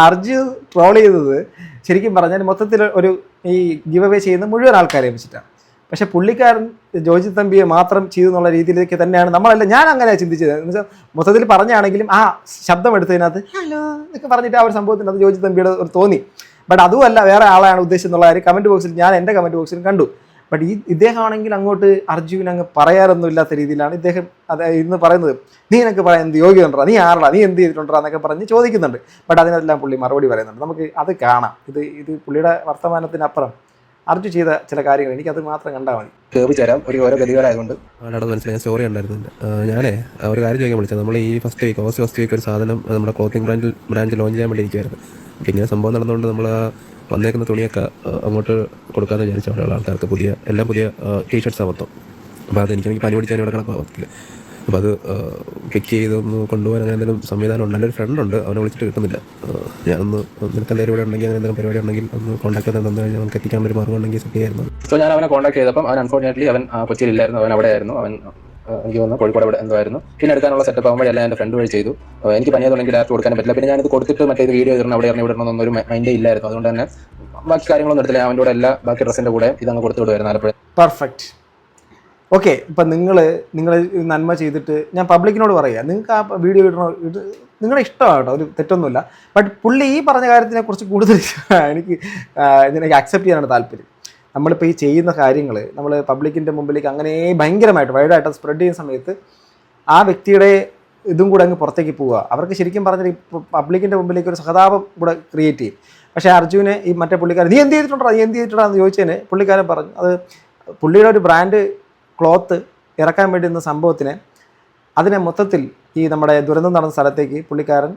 അർജു ട്രോൾ ചെയ്തത് ശരിക്കും പറഞ്ഞാൽ മൊത്തത്തിൽ ഒരു ഈ ഗിവ് അവേ ചെയ്യുന്ന മുഴുവൻ ആൾക്കാരെ വെച്ചിട്ടാണ്. പക്ഷെ പുള്ളിക്കാരൻ ജോജി തമ്പിയെ മാത്രം ചെയ്തു എന്നുള്ള രീതിയിലേക്ക് തന്നെയാണ് നമ്മളെല്ലാം, ഞാൻ അങ്ങനെ ചിന്തിച്ചത്. എന്ന് വെച്ചാൽ മൊത്തത്തിൽ പറഞ്ഞാണെങ്കിലും ആ ശബ്ദം എടുത്തതിനകത്ത് ഹലോ എന്നൊക്കെ പറഞ്ഞിട്ട് ആ ഒരു സംഭവത്തിനകത്ത് ജോജി തമ്പിയുടെ ഒരു തോന്നി. ബട്ട് അതുമല്ല, വേറെ ആളാണ് ഉദ്ദേശിച്ചത് എന്നുള്ള കാര്യം കമൻറ്റ് ബോക്സിൽ ഞാൻ എൻ്റെ കമൻറ്റ് ബോക്സിൽ കണ്ടു. ബട്ട് ഇദ്ദേഹമാണെങ്കിൽ അങ്ങോട്ട് അർജുവിന് അങ്ങ് പറയാറൊന്നും ഇല്ലാത്ത രീതിയിലാണ് ഇദ്ദേഹം അത് ഇന്ന് പറയുന്നത്. നീ എനിക്ക് പറയാൻ എന്ത് യോഗ്യതയുണ്ടോ, നീ ആരടാ, നീ എന്ത് ചെയ്തിട്ടുണ്ടോ എന്നൊക്കെ പറഞ്ഞ് ചോദിക്കുന്നുണ്ട്. ബട്ട് അതിനെല്ലാം പുള്ളി മറുപടി പറയുന്നുണ്ട്. നമുക്ക് അത് കാണാം. ഇത് പുള്ളിയുടെ വർത്തമാനത്തിനപ്പുറം അർജു ചെയ്ത ചില കാര്യങ്ങൾ എനിക്കത് മാത്രം കണ്ടാൽ മതി. കേൾപ്പിച്ചേരാം ഓരോ ഗതികളായതുകൊണ്ട്. മനസ്സിലായി, സ്റ്റോറി ഉണ്ടായിരുന്നില്ല. ഞാനേ ഒരു കാര്യം ചോദിക്കാൻ വിളിച്ചത്, നമ്മൾ ഈ ഫസ്റ്റ് വീക്ക് ഒരു സാധനം നമ്മുടെ ക്ലോത്തിങ് ബ്രാഞ്ച് ലോഞ്ച് ചെയ്യാൻ വേണ്ടി ഇരിക്കുമായിരുന്നു. അപ്പോൾ ഇങ്ങനെ സംഭവം നടന്നുകൊണ്ട് നമ്മൾ വന്നേക്കുന്ന തുണിയൊക്കെ അങ്ങോട്ട് കൊടുക്കാമെന്ന് വിചാരിച്ച അവിടെ ആൾക്കാർക്ക് എല്ലാം പുതിയ ടീഷർട്ട്സാണ് മൊത്തം. അപ്പോൾ അത് എനിക്ക് പനി പിടിച്ചാൽ ഇവിടെ കിടക്കാൻ പറ്റില്ല. അപ്പോൾ അത് പിക്ക് ചെയ്തൊന്ന് കൊണ്ടുപോകാൻ അങ്ങനെ എന്തെങ്കിലും സംവിധാനം ഉണ്ട്. നല്ലൊരു ഫ്രണ്ട് ഉണ്ട്, അവനെ വിളിച്ചിട്ട് കിട്ടുന്നില്ല. ഞാനൊന്ന് നിനക്ക് എന്തെങ്കിലും ഇവിടെ ഉണ്ടെങ്കിൽ അങ്ങനെ എന്തെങ്കിലും പരിപാടി ഉണ്ടെങ്കിൽ ഒന്ന് കോൺടാക്ട് ചെയ്ത് തന്നു കഴിഞ്ഞാൽ നമുക്ക് എത്തിക്കാൻ ഒരു മാർഗ്ഗം ഉണ്ടെങ്കിൽ സെറ്റ് ചെയ്യായിരുന്നു. സോ ഞാൻ അവനെ കോൺടാക്ട് ചെയ്തപ്പം അവൻ അൺഫോർച്ചുനേറ്റ്ലി അവൻ കൊച്ചിയിലില്ലായിരുന്നു, അവൻ അവിടെ ആയിരുന്നു. അവൻ എനിക്ക് തോന്നുന്നു കോഴിക്കോട് അവിടെ എന്തോ ആയിരുന്നു. പിന്നെ എടുക്കാനുള്ള സെറ്റപ്പ് ആകുമ്പോൾ എല്ലാം എൻ്റെ ഫ്രണ്ട് വഴി ചെയ്തു. എനിക്ക് പനിയാതുണ്ടെങ്കിൽ ഡയറക്റ്റ് കൊടുക്കാൻ പറ്റില്ല. പിന്നെ ഞാനിത് കൊടുത്തിട്ട് മറ്റേ വീഡിയോ ഇടണം അവിടെ ഇറങ്ങി വിടണമെന്നൊന്നും ഒരു മൈൻഡേ ഇല്ലായിരുന്നു. അതുകൊണ്ട് തന്നെ ബാക്കി കാര്യങ്ങളൊന്നും എടുത്തില്ല. അവൻ്റെ കൂടെ എല്ലാ ബാക്കി ഡ്രസ്സിൻ്റെ കൂടെ ഇതങ്ങ് കൊടുത്തു വിടുമായിരുന്നു ആലപ്പുഴ. പെർഫെക്റ്റ്. ഓക്കെ, ഇപ്പം നിങ്ങൾ നന്മ ചെയ്തിട്ട് ഞാൻ പബ്ലിക്കിനോട് പറയുക, നിങ്ങൾക്ക് ആ വീഡിയോ ഇത് നിങ്ങളുടെ ഇഷ്ടമാണ് കേട്ടോ, ഒരു തെറ്റൊന്നുമില്ല. ബട്ട് പുള്ളി ഈ പറഞ്ഞ കാര്യത്തിനെ കുറിച്ച് കൂടുതൽ എനിക്ക് അക്സെപ്റ്റ് ചെയ്യാനാണ് താല്പര്യം. നമ്മളിപ്പോൾ ഈ ചെയ്യുന്ന കാര്യങ്ങൾ നമ്മൾ പബ്ലിക്കിൻ്റെ മുമ്പിലേക്ക് അങ്ങനെ ഭയങ്കരമായിട്ട് വൈഡായിട്ട് സ്പ്രെഡ് ചെയ്യുന്ന സമയത്ത് ആ വ്യക്തിയുടെ ഇതും കൂടെ അങ്ങ് പുറത്തേക്ക് പോവുക. അവർക്ക് ശരിക്കും പറഞ്ഞാൽ പബ്ലിക്കിൻ്റെ മുമ്പിലേക്ക് ഒരു സഹതാപം കൂടെ ക്രിയേറ്റ് ചെയ്യും. പക്ഷേ അർജുനെ ഈ മറ്റേ പുള്ളിക്കാരൻ നീ എന്ത് ചെയ്തിട്ടുണ്ടോ എന്ന് ചോദിച്ചതിന് പുള്ളിക്കാരൻ പറഞ്ഞു അത് പുള്ളിയുടെ ഒരു ബ്രാൻഡ് ക്ലോത്ത് ഇറക്കാൻ വേണ്ടി നിന്ന സംഭവത്തിനെ അതിനെ മൊത്തത്തിൽ ഈ നമ്മുടെ ദുരന്തം നടന്ന സ്ഥലത്തേക്ക് പുള്ളിക്കാരൻ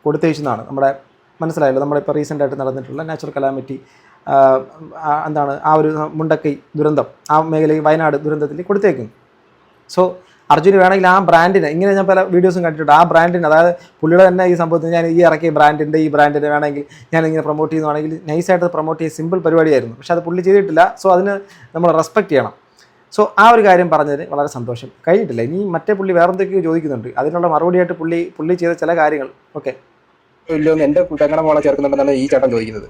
കൊടുത്തേച്ചെന്നാണ് നമ്മുടെ മനസ്സിലായല്ലോ. നമ്മുടെ ഇപ്പോൾ റീസെൻ്റായിട്ട് നടന്നിട്ടുള്ള നാച്ചുറൽ കലാമിറ്റി എന്താണ് ആ ഒരു മുണ്ടക്കൈ ദുരന്തം ആ മേഖലയിൽ വയനാട് ദുരന്തത്തിൽ കൊടുത്തേക്കും. സോ അർജുന് വേണമെങ്കിൽ ആ ബ്രാൻഡിനെ ഇങ്ങനെ ഞാൻ പല വീഡിയോസും കണ്ടിട്ടുണ്ട്, ആ ബ്രാൻഡിന് അതായത് പുള്ളിയുടെ തന്നെ ഈ സംഭവത്തിന് ഞാൻ ഈ ഇറക്കിയ ഈ ബ്രാൻഡിനെ വേണമെങ്കിൽ ഞാനിങ്ങനെ പ്രൊമോട്ട് ചെയ്യുന്നതാണെങ്കിൽ നൈസായിട്ട് പ്രൊമോട്ട് ചെയ്യുന്ന സിമ്പിൾ പരിപാടിയായിരുന്നു. പക്ഷേ അത് പുള്ളി ചെയ്തിട്ടില്ല. സോ അതിന് നമ്മൾ റെസ്പെക്റ്റ് ചെയ്യണം. സോ ആ ഒരു കാര്യം പറഞ്ഞതിന് വളരെ സന്തോഷം. കഴിഞ്ഞിട്ടില്ല, ഇനി മറ്റേ പുള്ളി വേറെന്തൊക്കെയോ ചോദിക്കുന്നുണ്ട്, അതിനുള്ള മറുപടിയായിട്ട് പുള്ളി ചെയ്ത ചില കാര്യങ്ങൾ ഓക്കെ ഇല്ലോ എന്റെ പെങ്ങടെ മോളെ ചേർക്കുന്നുണ്ടെന്നാണ് ഈ ചേട്ടൻ ചോദിക്കുന്നത്.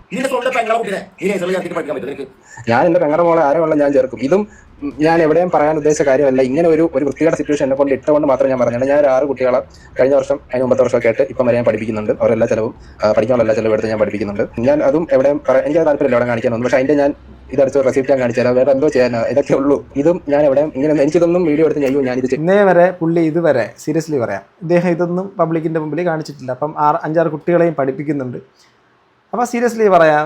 ഞാൻ എന്റെ പെങ്ങടെ മോളെ ആരെയുള്ള ഞാൻ ചേർക്കും. ഇതും ഞാൻ എവിടെയും പറയാൻ ഉദ്ദേശിച്ച കാര്യമല്ല. ഇങ്ങനെ ഒരു വൃത്തികേട് സിറ്റുവേഷൻ എന്നെ കൊണ്ട് ഇട്ടുകൊണ്ട് മാത്രം ഞാൻ പറഞ്ഞത്. ഞാൻ 6 കുട്ടികളെ കഴിഞ്ഞ വർഷം അതിന് മുമ്പത്തെ വർഷമൊക്കെ ആയിട്ട് ഇപ്പം വരെ ഞാൻ പഠിപ്പിക്കുന്നുണ്ട്. അവരെല്ലാ ചിലവും പഠിക്കാനുള്ള എല്ലാ ചിലവും എടുത്ത് ഞാൻ പഠിപ്പിക്കുന്നുണ്ട്. ഞാൻ അതും എവിടെയും എനിക്ക് താല്പര്യമില്ല എവിടെ കാണിക്കാനൊന്നും. പക്ഷേ അതിന്റെ ഞാൻ ഇതടുത്ത് റെസിപ്റ്റ് ഞാൻ കാണിച്ചാൽ വേറെ എന്തോ ചെയ്യാനോ ഇതൊക്കെ ഉള്ളൂ. ഇതും ഞാൻ എവിടെയും ഇങ്ങനെ എനിക്കിതൊന്നും വീഡിയോ എടുത്ത് ഞാനിത് ഇന്നേ വരെ പുള്ളി ഇതുവരെ സീരിയസ്ലി പറയാം ഇദ്ദേഹം ഇതൊന്നും പബ്ലിക്കിൻ്റെ മുമ്പിൽ കാണിച്ചിട്ടില്ല. അപ്പം 5-6 കുട്ടികളെയും പഠിപ്പിക്കുന്നുണ്ട്. അപ്പോൾ സീരിയസ്ലി പറയാം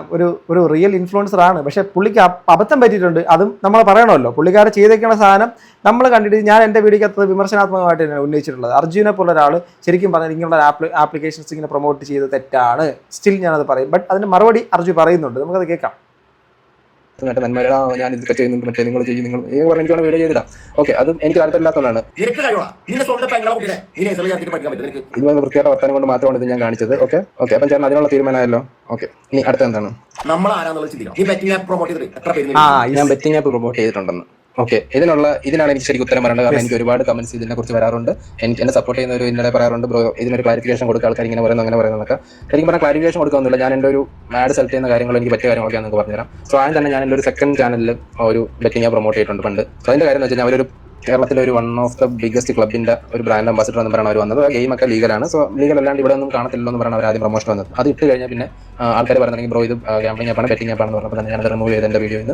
ഒരു റിയൽ ഇൻഫ്ലുവൻസർ ആണ്. പക്ഷേ പുള്ളിക്ക് അബദ്ധം പറ്റിയിട്ടുണ്ട്. അതും നമ്മൾ പറയണമല്ലോ. പുള്ളിക്കാരെ ചെയ്തേക്കുന്ന സാധനം നമ്മൾ കണ്ടിട്ട് ഞാൻ എൻ്റെ വീഡിയോക്കകത്ത് വിമർശനാത്മകമായിട്ട് തന്നെ ഉന്നയിച്ചിട്ടുള്ളത്. അർജുനെ പോലെ ഒരാൾ ശരിക്കും പറഞ്ഞാൽ ഇങ്ങനെയുള്ള ആപ്ലിക്കേഷൻസ് ഇങ്ങനെ പ്രൊമോട്ട് ചെയ്ത് തെറ്റാണ്. സ്റ്റിൽ ഞാനത് പറയും. ബട്ട് അതിന് മറുപടി അർജു പറയുന്നുണ്ട്, നമുക്കത് കേൾക്കാം. നന്മ ഞാൻ ഇതൊക്കെ ചെയ്യുന്നുണ്ട്, മറ്റേ നിങ്ങൾ ചെയ്യും, നിങ്ങൾ എനിക്ക് വേണം വീഡിയോ ചെയ്തിടാം. ഓക്കെ, അതും എനിക്ക് താല്പര്യമില്ലാത്തതാണ്. ഇതുപോലെ വൃത്തിയായിട്ട് വർത്താനം കൊണ്ട് മാത്രമാണ് ഇത് ഞാൻ കാണിച്ചത്. ഓക്കെ അപ്പം ചേട്ടൻ അതിനുള്ള തീരുമാനമായല്ലോ. ഓക്കെ, ഇനി അടുത്ത എന്താണ്? ഞാൻ ബെറ്റിംഗ് ആപ്പ് പ്രൊമോട്ട് ചെയ്തിട്ടുണ്ടെന്ന്. ഓക്കെ, ഇതിനാണ് എനിക്ക് ശരിക്കും ഉത്തരം പറയേണ്ടത്. കാരണം എനിക്ക് ഒരുപാട് കമന്റ്സ് ഇതിനെ കുറിച്ച് വരാറുണ്ട്. എന്നെ സപ്പോർട്ട് ചെയ്യുന്നവർ ഇന്നലെ പറയാറുണ്ട്, ബ്രോ ഇതിനൊരു ക്ലാരിഫിക്കേഷൻ കൊടുക്കുക, ആൾക്കാർ ഇങ്ങനെ പറയുന്നു അങ്ങനെ പറയുന്നതൊക്കെ. ശരിക്കും പറഞ്ഞാൽ ക്ലാരിഫിക്കേഷൻ കൊടുക്കാമെന്നില്ല. ഞാൻ എൻ്റെ ഒരു ആഡ് സെലക്ട് ചെയ്യുന്ന കാര്യങ്ങൾ എനിക്ക് പറ്റിയ കാര്യങ്ങളൊക്കെ നിങ്ങൾക്ക് പറഞ്ഞുതരാം. സോ ആദ്യം തന്നെ ഞാൻ എൻ്റെ ഒരു സെക്കൻഡ് ചാനലിൽ ഒരു ബെറ്റിംഗ് ആപ്പ് പ്രൊമോട്ട് ചെയ്തിട്ടുണ്ട് പണ്ട്. സോ അതിൻ്റെ കാര്യം എന്ന് വെച്ചാൽ അവരൊരു കേരളത്തിലെ ഒരു 1 ഓഫ് ദ ബിഗ്ഗസ്റ്റ് ക്ലബിന്റെ ഒരു ബ്രാൻഡ് അംബാസിഡർ എന്ന് പറഞ്ഞാൽ അവർ വന്നത്. ഗെയിമൊക്കെ ലീഗലാണ്. സോ ലീഗൽ അല്ലാണ്ട് ഇവിടെ ഒന്നും കാണത്തില്ലോ എന്ന് പറഞ്ഞാൽ അവർ ആദ്യം പ്രൊമോഷൻ വന്നത്. അത് ഇട്ട് കഴിഞ്ഞാൽ പിന്നെ ആൾക്കാർ പറയുന്നെങ്കിൽ ബ്രോ ഇത് ഗാംബ്ലിംഗ് ആപ്പാണ്, ബെറ്റിംഗ് ആപ്പാണെന്ന് പറഞ്ഞപ്പോൾ തന്നെ ഞാനത് റിമൂവ് ചെയ്ത് എൻ്റെ വീഡിയോയിൽ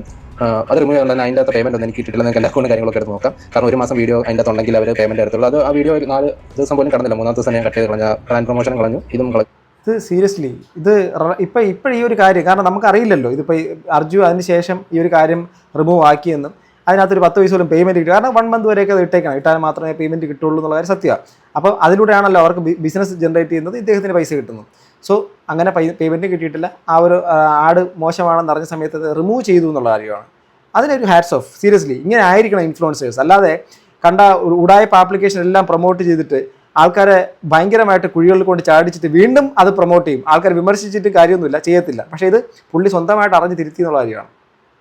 അത് റിമൂവ് ചെയ്താൽ അതിൻ്റെ അകത്ത് പേയ്മെന്റ് ഒന്നും എനിക്ക് കിട്ടിയിട്ടില്ല. നിങ്ങൾക്ക് എല്ലാ അക്കൗണ്ട് കാര്യങ്ങളൊക്കെ എടുത്ത് നോക്കാം. കാരണം 1 മാസം വീഡിയോ അതിൻ്റെ അകത്തുണ്ടെങ്കിൽ അവർ പേയ്മെന്റ് എടുത്തുള്ളൂ. അത് ആ വീഡിയോ 4 ദിവസം പോലും കടന്നില്ല. 3-ാമത്തെ ദിവസം ഞാൻ കട്ട് ചെയ്ത് കളഞ്ഞ ബ്രാൻഡ് പ്രൊമോഷൻ കളഞ്ഞു, ഇതും കളഞ്ഞു. ഇത് സീരിയസ്ലി ഇപ്പം ഈ ഒരു കാര്യം കാരണം നമുക്കറിയില്ലല്ലോ. ഇതിപ്പോൾ അർജു അതിന് ശേഷം ഈ ഒരു കാര്യം റിമൂവ് ആക്കിയെന്നും അതിനകത്തൊരു 10 പൈസ പോലും പേയ്മെൻറ്റ് കിട്ടും. കാരണം 1 മന്ത് വരെയൊക്കെ അത് ഇട്ടാൽ മാത്രമേ പേയ്മെൻറ്റ് കിട്ടുള്ളൂ എന്നുള്ള കാര്യം സത്യമാണ്. അപ്പോൾ അതിലൂടെയാണല്ലോ അവർക്ക് ബിസിനസ് ജനറേറ്റ് ചെയ്യുന്നത്, ഇദ്ദേഹത്തിന് പൈസ കിട്ടുന്നു. സോ അങ്ങനെ പേയ്മെൻറ്റ് കിട്ടിയിട്ടില്ല. ആ ഒരു ആഡ് മോശമാണെന്ന് അറിഞ്ഞ സമയത്ത് റിമൂവ് ചെയ്തു എന്നുള്ള കാര്യമാണ്. അതിനൊരു ഹാറ്റ്സ് ഓഫ്. സീരിയസ്ലി ഇങ്ങനെ ആയിരിക്കണം ഇൻഫ്ലുവൻസേഴ്സ്. അല്ലാതെ കണ്ട ഉടായ്പ ആപ്ലിക്കേഷൻ എല്ലാം പ്രൊമോട്ട് ചെയ്തിട്ട് ആൾക്കാരെ ഭയങ്കരമായിട്ട് കുഴികളിൽ കൊണ്ട് ചാടിച്ചിട്ട് വീണ്ടും അത് പ്രൊമോട്ട് ചെയ്യും. ആൾക്കാർ വിമർശിച്ചിട്ട് കാര്യമൊന്നുമില്ല, ചെയ്യത്തില്ല. പക്ഷേ ഇത് പുള്ളി സ്വന്തമായിട്ട് അറിഞ്ഞ് തിരുത്തി എന്നുള്ള കാര്യമാണ്.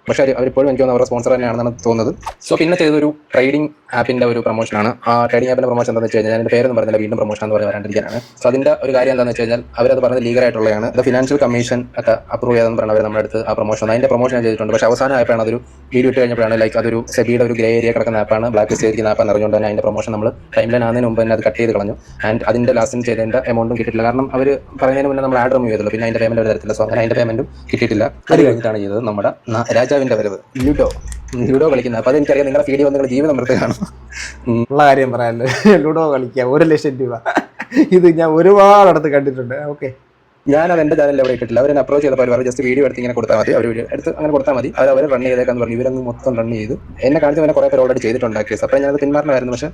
പക്ഷേ അവരിപ്പോഴും എനിക്ക് അവരുടെ സ്പോൺസർ തന്നെയാണെന്നാണ് തോന്നുന്നത്. സോ പിന്നെ ചെയ്തൊരു ട്രേഡിംഗ് ആപ്പിന്റെ ഒരു പ്രൊമോഷനാണ്. ആ ട്രേഡിംഗ് ആപ്പിന്റെ പ്രൊമോഷൻ എന്താണെന്ന് വെച്ച് കഴിഞ്ഞാൽ എൻ്റെ പേരൊന്നും പറഞ്ഞില്ല, വീണ്ടും പ്രൊമോഷൻ എന്ന് പറഞ്ഞ് വരാണ്ടിരിക്കാനാണ്. സോ അതിന്റെ ഒരു കാര്യം എന്താണെന്ന് വെച്ച് കഴിഞ്ഞാൽ അവരത് പറഞ്ഞത് ലീഗലായിട്ടുള്ളതാണ്. അത് ഫിനാൻഷ്യൽ കമ്മീഷൻ ഒക്കെ അപ്രൂവ് ചെയ്തെന്ന് പറഞ്ഞാൽ അവർ നമ്മുടെ അടുത്ത് ആ പ്രൊമോഷൻ അതിന്റെ പ്രൊമോഷൻ ചെയ്തിട്ടുണ്ട്. പക്ഷേ അവസാനം ആയപ്പോഴാണ് അതൊരു വീഡിയോ ഇട്ട് കഴിഞ്ഞപ്പോഴാണ് ലൈക്ക് അതൊരു സെബിയുടെ ഒരു ഗ്രേ ഏരിയ കിടക്കുന്ന ആപ്പാണ്, ബ്ലാക്ക് ലിസ്റ്റ് ചെയ്തിരിക്കുന്ന ആപ്പാണ് അറിഞ്ഞുകൊണ്ട് തന്നെ അതിന്റെ പ്രൊമോഷൻ നമ്മൾ ടൈം ലൈൻ ആകുന്നതിന് മുമ്പ് തന്നെ അത് കട്ട് ചെയ്ത് കളഞ്ഞു. ആൻഡ് അതിന്റെ ലാസ്റ്റിന് ചെയ്തതിന്റെ എമൗണ്ടും കിട്ടിയിട്ടില്ല. കാരണം അവർ പറയുന്നതിന് മുന്നേ നമ്മൾ ആഡ് റിമൂവ് ചെയ്തുള്ളൂ, പിന്നെ അതിന്റെ പേയ്മെന്റ് തരത്തില്ല. സോ അങ്ങനെ അതിന്റെ പേയ്മെന്റും കിട്ടിയിട്ടില്ല. അത് കഴിഞ്ഞിട്ടാണ് ചെയ്തത് നമ്മുടെ രാജാവിന്റെ വരവ് ലൂഡോ കളിക്കുന്നത്. അപ്പോൾ അതെനിക്കറിയാം നിങ്ങളുടെ വീഡിയോ നിങ്ങൾ ജീവിതം മൃത്ത് കാണും. ഉള്ള കാര്യം പറയാമല്ലോ, ലൂഡോ കളിക്കുക 1 ലക്ഷം രൂപ, ഇത് ഞാൻ ഒരുപാടടുത്ത് കണ്ടിട്ടുണ്ട്. ഓക്കെ, ഞാനത് എൻ്റെ ചാനലിൽ എവിടെ ഇട്ടിട്ടില്ല. അവരെ അപ്രോച്ച് ചെയ്തപ്പോൾ അവർ ജസ്റ്റ് വീഡിയോ എടുത്ത് ഇങ്ങനെ കൊടുത്താൽ മതി, അവർ വീഡിയോ എടുത്ത് അങ്ങനെ കൊടുത്താൽ മതി. അവർ റൺ ചെയ്തേക്കാന്ന് പറഞ്ഞു. ഇവരങ്ങ് മൊത്തം റൺ ചെയ്തു. എന്നെ കാണിച്ച് തന്നെ കുറേ പേര് ഓൾറെഡി ചെയ്തിട്ടുണ്ട് കേസ്. അപ്പോൾ ഞാനത് പിന്മാറണമായിരുന്നു, പക്ഷേ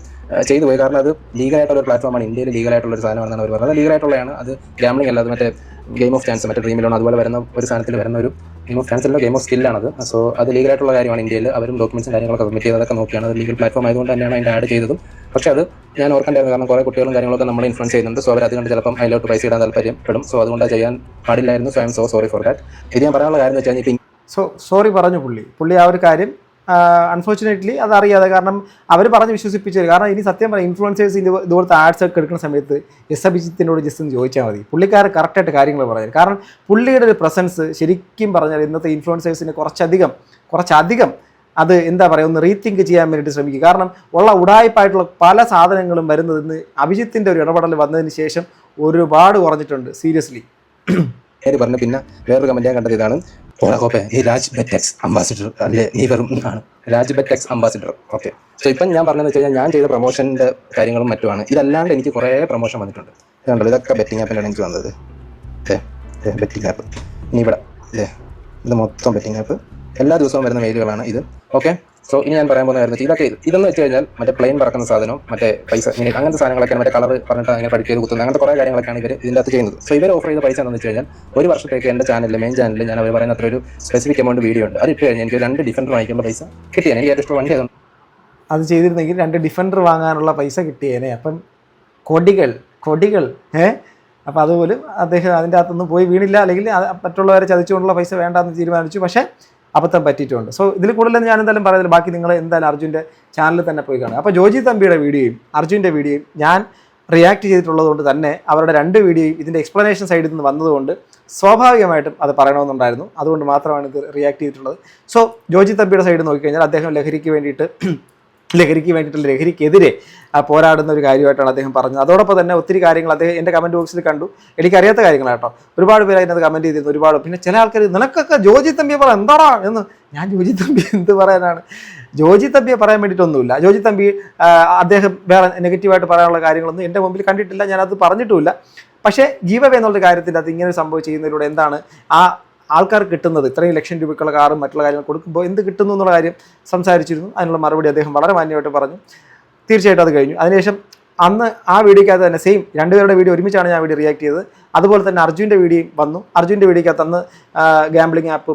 ചെയ്തു പോയി. കാരണം അത് ലീഗലായിട്ടുള്ള ഒരു പ്ലാറ്റ്ഫോമാണ്, ഇന്ത്യയിൽ ലീഗലായിട്ടുള്ള ഒരു സാധനമാണെന്നാണ് അവർ പറഞ്ഞത്. ലീഗലായിട്ടുള്ളതാണ്, അത് ഗാംബ്ലിംഗ് അല്ല. അത് മറ്റേ ഗെയിം ഓഫ് ചാൻസ്, മറ്റേ ഡ്രീമിലോൺ അതുപോലെ വരുന്ന ഒരു സാധനത്തിൽ വരുന്ന ഒരു ഗെയിം ഓഫ് ചാൻസിലോ ഗെയിം ഓഫ് സ്കില്ലാണത്. സോ അത് ലീഗലായിട്ടുള്ള കാര്യമാണ്. ഇന്ത്യയിൽ അവരും ഡോക്യുമെന്റ്സും കാര്യങ്ങളൊക്കെ സബ്മിറ്റ് ചെയ്തതൊക്കെ നോക്കിയാണ്. അത് ലീഗൽ പ്ലാറ്റ്ഫോം ആയതുകൊണ്ട് തന്നെയാണ് അതിൻ്റെ ആഡ് ചെയ്തതും. പക്ഷേ അത് ഞാൻ ഓർക്കേണ്ടായിരുന്നു, കാരണം കുറേ കുട്ടികളും കാര്യങ്ങളൊക്കെ നമ്മൾ ഇൻഫ്ലുവൻസ് ചെയ്യുന്നുണ്ട്. സോ അവർ അതുകൊണ്ട് ചിലപ്പം അതിലോട്ട് പൈസ ഇടാൻ താല്പര്യപ്പെടും. സോ അതുകൊണ്ട് ചെയ്യാൻ പാടില്ലായിരുന്നു. So I M so sorry for that. ഇത് ഞാൻ പറയാനുള്ള കാര്യം എന്ന് വെച്ച് കഴിഞ്ഞാൽ സോറി പറഞ്ഞു പുള്ളി ആ ഒരു കാര്യം അൺഫോർച്ചുനേറ്റ്ലി അതറിയാതെ, കാരണം അവർ പറഞ്ഞ് വിശ്വസിപ്പിച്ചത്. കാരണം ഇനി സത്യം പറയാം, ഇൻഫ്ലുവൻസേഴ്സ് ഇതുപോലത്തെ ആഡ്സ് ഒക്കെ എടുക്കുന്ന സമയത്ത് അഭിജിത്തിനോട് ജസ്റ്റ് ഒന്ന് ചോദിച്ചാൽ മതി. പുള്ളിക്കാരൻ കറക്റ്റായിട്ട് കാര്യങ്ങൾ പറഞ്ഞത്. കാരണം പുള്ളിയുടെ ഒരു പ്രസൻസ് ശരിക്കും പറഞ്ഞാൽ ഇന്നത്തെ ഇൻഫ്ലുവൻസേഴ്സിന് കുറച്ചധികം അത് എന്താ പറയുക ഒന്ന് റീതിങ്ക് ചെയ്യാൻ വേണ്ടിയിട്ട് ശ്രമിക്കുക. കാരണം ഉള്ള ഉടായ്പായിട്ടുള്ള പല സാധനങ്ങളും വരുന്നതിന് അഭിജിത്തിൻ്റെ ഒരു ഇടപെടൽ വന്നതിന് ശേഷം ഒരുപാട് കുറഞ്ഞിട്ടുണ്ട് സീരിയസ്ലി. പേര് പറഞ്ഞു. പിന്നെ വേറൊരു കമന്റ് ഞാൻ കണ്ടത് ഇതാണ്, ഓക്കെ ഈ രാജ് ബെറ്റെക്സ് അംബാസിഡർ അല്ലെ, നീ വെറും ആണ് രാജ് ബെറ്റെക്സ് അംബാസിഡർ. ഓക്കെ, സോ ഇപ്പം ഞാൻ പറഞ്ഞതെന്ന് വെച്ച് കഴിഞ്ഞാൽ ഞാൻ ചെയ്ത പ്രൊമോഷൻ്റെ കാര്യങ്ങളും മറ്റുമാണ്. ഇതല്ലാണ്ട് എനിക്ക് കുറേ പ്രൊമോഷൻ വന്നിട്ടുണ്ട്. ഇതുണ്ടല്ലോ, ഇതൊക്കെ ബെറ്റിംഗ് ആപ്പിലാണ് എനിക്ക് വന്നത്. ബെറ്റിംഗ് ആപ്പ് ഇനി ഇവിടെ ഇത് മൊത്തം ബെറ്റിംഗ് ആപ്പ്, എല്ലാ ദിവസവും വരുന്ന മെയിലുകളാണ് ഇത്. ഓക്കെ, സോ ഇനി ഞാൻ പറയാൻ പോകുന്ന കാര്യം ഇതൊക്കെ ഇതെന്ന് വെച്ച് കഴിഞ്ഞാൽ മറ്റേ പ്ലെയിൻ പറക്കുന്ന സാധനം, മറ്റേ പൈസ ഇങ്ങനെ അങ്ങനത്തെ സാധനങ്ങളൊക്കെയാണ്, മറ്റേ കളർ പറഞ്ഞിട്ട് അങ്ങനെ പഠിക്കുക കുത്തുന്നത്, അങ്ങനത്തെ കുറേ കാര്യങ്ങളൊക്കെയാണ് ഇവർ ഇതിൻ്റെ അകത്ത് ചെയ്യുന്നത്. സോ ഇവർ ഓഫർ ചെയ്ത പൈസ എന്താണെന്ന് വെച്ച് കഴിഞ്ഞാൽ ഒരു വർഷത്തേക്ക് എൻ്റെ ചാനലിൽ മെയിൻ ചാനലിൽ ഞാൻ അവർ പറയുന്ന അത്ര ഒരു സ്പെസിഫിക് എമൗണ്ട് വീഡിയോ ഉണ്ട്. അത് ഇട്ട് കഴിഞ്ഞാൽ എനിക്ക് 2 ഡിഫൻഡർ വാങ്ങിക്കാനുള്ള പൈസ കിട്ടിയാണ്. എനിക്ക് ഏറ്റവും ഇഷ്ടം വണ്ടി ആയിരുന്നു. അത് ചെയ്തിരുന്നെങ്കിൽ 2 ഡിഫൻഡർ വാങ്ങാനുള്ള പൈസ കിട്ടിയേനെ. അപ്പം കൊടികൾ അപ്പോൾ അതുപോലും അദ്ദേഹം അതിൻ്റെ അകത്തൊന്നും പോയി വീണില്ല, അല്ലെങ്കിൽ മറ്റുള്ളവരെ ചതിച്ചുകൊണ്ടുള്ള പൈസ വേണ്ടാന്ന് തീരുമാനിച്ചു. പക്ഷേ അബദ്ധം പറ്റിയിട്ടുണ്ട്. സോ ഇതിൽ കൂടുതലൊന്നും ഞാൻ എന്തായാലും പറയുന്നില്ല. ബാക്കി നിങ്ങൾ എന്തായാലും അർജുൻ്റെ ചാനലിൽ തന്നെ പോയി കാണുക. അപ്പോൾ ജോജി തമ്പിയുടെ വീഡിയോയും അർജുൻ്റെ വീഡിയോയും ഞാൻ റിയാക്ട് ചെയ്തിട്ടുള്ളത് കൊണ്ട് തന്നെ അവരുടെ 2 വീഡിയോയും ഇതിൻ്റെ എക്സ്പ്ലനേഷൻ സൈഡിൽ നിന്ന് വന്നതുകൊണ്ട് സ്വാഭാവികമായിട്ടും അത് പറയണമെന്നുണ്ടായിരുന്നു. അതുകൊണ്ട് മാത്രമാണ് ഇത് റിയാക്ട് ചെയ്തിട്ടുള്ളത്. സോ ജോജി തമ്പിയുടെ സൈഡ് നോക്കിക്കഴിഞ്ഞാൽ അദ്ദേഹം ലഹരിക്കെതിരെ പോരാടുന്ന ഒരു കാര്യമായിട്ടാണ് അദ്ദേഹം പറഞ്ഞത്. അതോടൊപ്പം തന്നെ ഒത്തിരി കാര്യങ്ങൾ അദ്ദേഹം എൻ്റെ കമൻറ്റ് ബോക്സിൽ കണ്ടു. എനിക്കറിയാത്ത കാര്യങ്ങളാണ് കേട്ടോ. ഒരുപാട് പേര് അതിനകത്ത് കമൻറ്റ് ചെയ്തിരുന്നു. ഒരുപാട് പിന്നെ ചില ആൾക്കാർ നിനക്കൊക്കെ ജോജി തമ്പിയെ പറ എന്താടാ എന്ന്. ഞാൻ ജോജി തമ്പി എന്ത് പറയാനാണ്? ജോജി തമ്പിയെ പറയാൻ വേണ്ടിയിട്ടൊന്നുമില്ല. ജോജി തമ്പി അദ്ദേഹം വേറെ നെഗറ്റീവായിട്ട് പറയാനുള്ള കാര്യങ്ങളൊന്നും എൻ്റെ മുമ്പിൽ കണ്ടിട്ടില്ല, ഞാനത് പറഞ്ഞിട്ടുമില്ല. പക്ഷേ ജീവവേ എന്നുള്ള കാര്യത്തിൻ്റെ അത് ഇങ്ങനെ സംഭവം ചെയ്യുന്നതിലൂടെ എന്താണ് ആ ആൾക്കാർ കിട്ടുന്നത്? ഇത്രയും ലക്ഷം രൂപയ്ക്കുള്ള കാറും മറ്റുള്ള കാര്യങ്ങൾ കൊടുക്കുമ്പോൾ എന്ത് കിട്ടുന്നു എന്നുള്ള കാര്യം സംസാരിച്ചിരുന്നു. അതിനുള്ള മറുപടി അദ്ദേഹം വളരെ മാന്യമായിട്ട് പറഞ്ഞു. തീർച്ചയായിട്ടും അത് കഴിഞ്ഞു. അതിനുശേഷം അന്ന് ആ വീഡിയോക്കകത്ത് തന്നെ സെയിം 2 പേരുടെ വീഡിയോ ഒരുമിച്ചാണ് ഞാൻ വീഡിയോ റിയാക്ട് ചെയ്തത്. അതുപോലെ തന്നെ അർജുൻ്റെ വീഡിയോയും വന്നു. അർജുൻ്റെ വീഡിയോക്കകത്ത് അന്ന് ഗാംബ്ലിംഗ് ആപ്പ്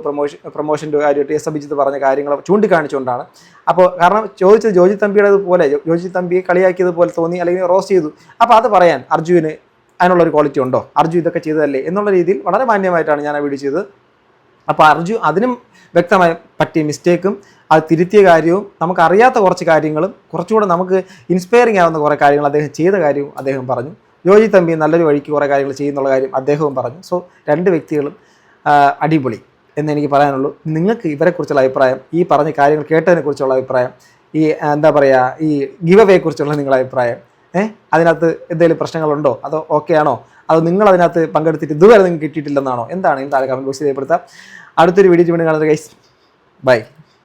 പ്രൊമോഷൻ്റെ കാര്യമായിട്ട് എസ് അഭിജിത്ത് പറഞ്ഞ കാര്യങ്ങൾ ചൂണ്ടിക്കാണിച്ചുകൊണ്ടാണ്. അപ്പോൾ കാരണം ചോദിച്ചത് ജോജി തമ്പിയുടെ പോലെ, ജോജി തമ്പിയെ കളിയാക്കിയതുപോലെ തോന്നി, അല്ലെങ്കിൽ റോസ്റ്റ് ചെയ്തു. അപ്പോൾ അത് പറയാൻ അർജുന് അതിനുള്ളൊരു ക്വാളിറ്റി ഉണ്ടോ? അർജു ഇതൊക്കെ ചെയ്തതല്ലേ എന്നുള്ള രീതിയിൽ വളരെ മാന്യമായിട്ടാണ് ഞാൻ ആ വീഡിയോ ചെയ്തത്. അപ്പോൾ അർജു അതിനും വ്യക്തമായി പറ്റിയ മിസ്റ്റേക്കും അത് തിരുത്തിയ കാര്യവും നമുക്കറിയാത്ത കുറച്ച് കാര്യങ്ങളും കുറച്ചുകൂടെ നമുക്ക് ഇൻസ്പയറിംഗ് ആവുന്ന കുറേ കാര്യങ്ങൾ അദ്ദേഹം ചെയ്ത കാര്യവും അദ്ദേഹം പറഞ്ഞു. ജോജി തമ്പി നല്ലൊരു വഴിക്ക് കുറേ കാര്യങ്ങൾ ചെയ്യുന്നുള്ള കാര്യം അദ്ദേഹവും പറഞ്ഞു. സോ 2 വ്യക്തികളും അടിപൊളി എന്നെനിക്ക് പറയാനുള്ളൂ. നിങ്ങൾക്ക് ഇവരെക്കുറിച്ചുള്ള അഭിപ്രായം, ഈ പറഞ്ഞ കാര്യങ്ങൾ കേട്ടതിനെക്കുറിച്ചുള്ള അഭിപ്രായം, ഈ എന്താ പറയുക ഈ ഗിവ് അവേയെക്കുറിച്ചുള്ള നിങ്ങളുടെ അഭിപ്രായം, അതിനകത്ത് എന്തെങ്കിലും പ്രശ്നങ്ങളുണ്ടോ, അതോ ഓക്കെ ആണോ, അതോ നിങ്ങൾ അതിനകത്ത് പങ്കെടുത്തിട്ട് ഇതുവരെ നിങ്ങൾക്ക് കിട്ടിയിട്ടില്ലെന്നാണോ, എന്താണ് കമൻറ്റ് ബോക്സിൽ രേഖപ്പെടുത്താം. അടുത്തൊരു വീഡിയോ വീണ്ടും കാണുന്നത് ഗൈസ്. ബൈ.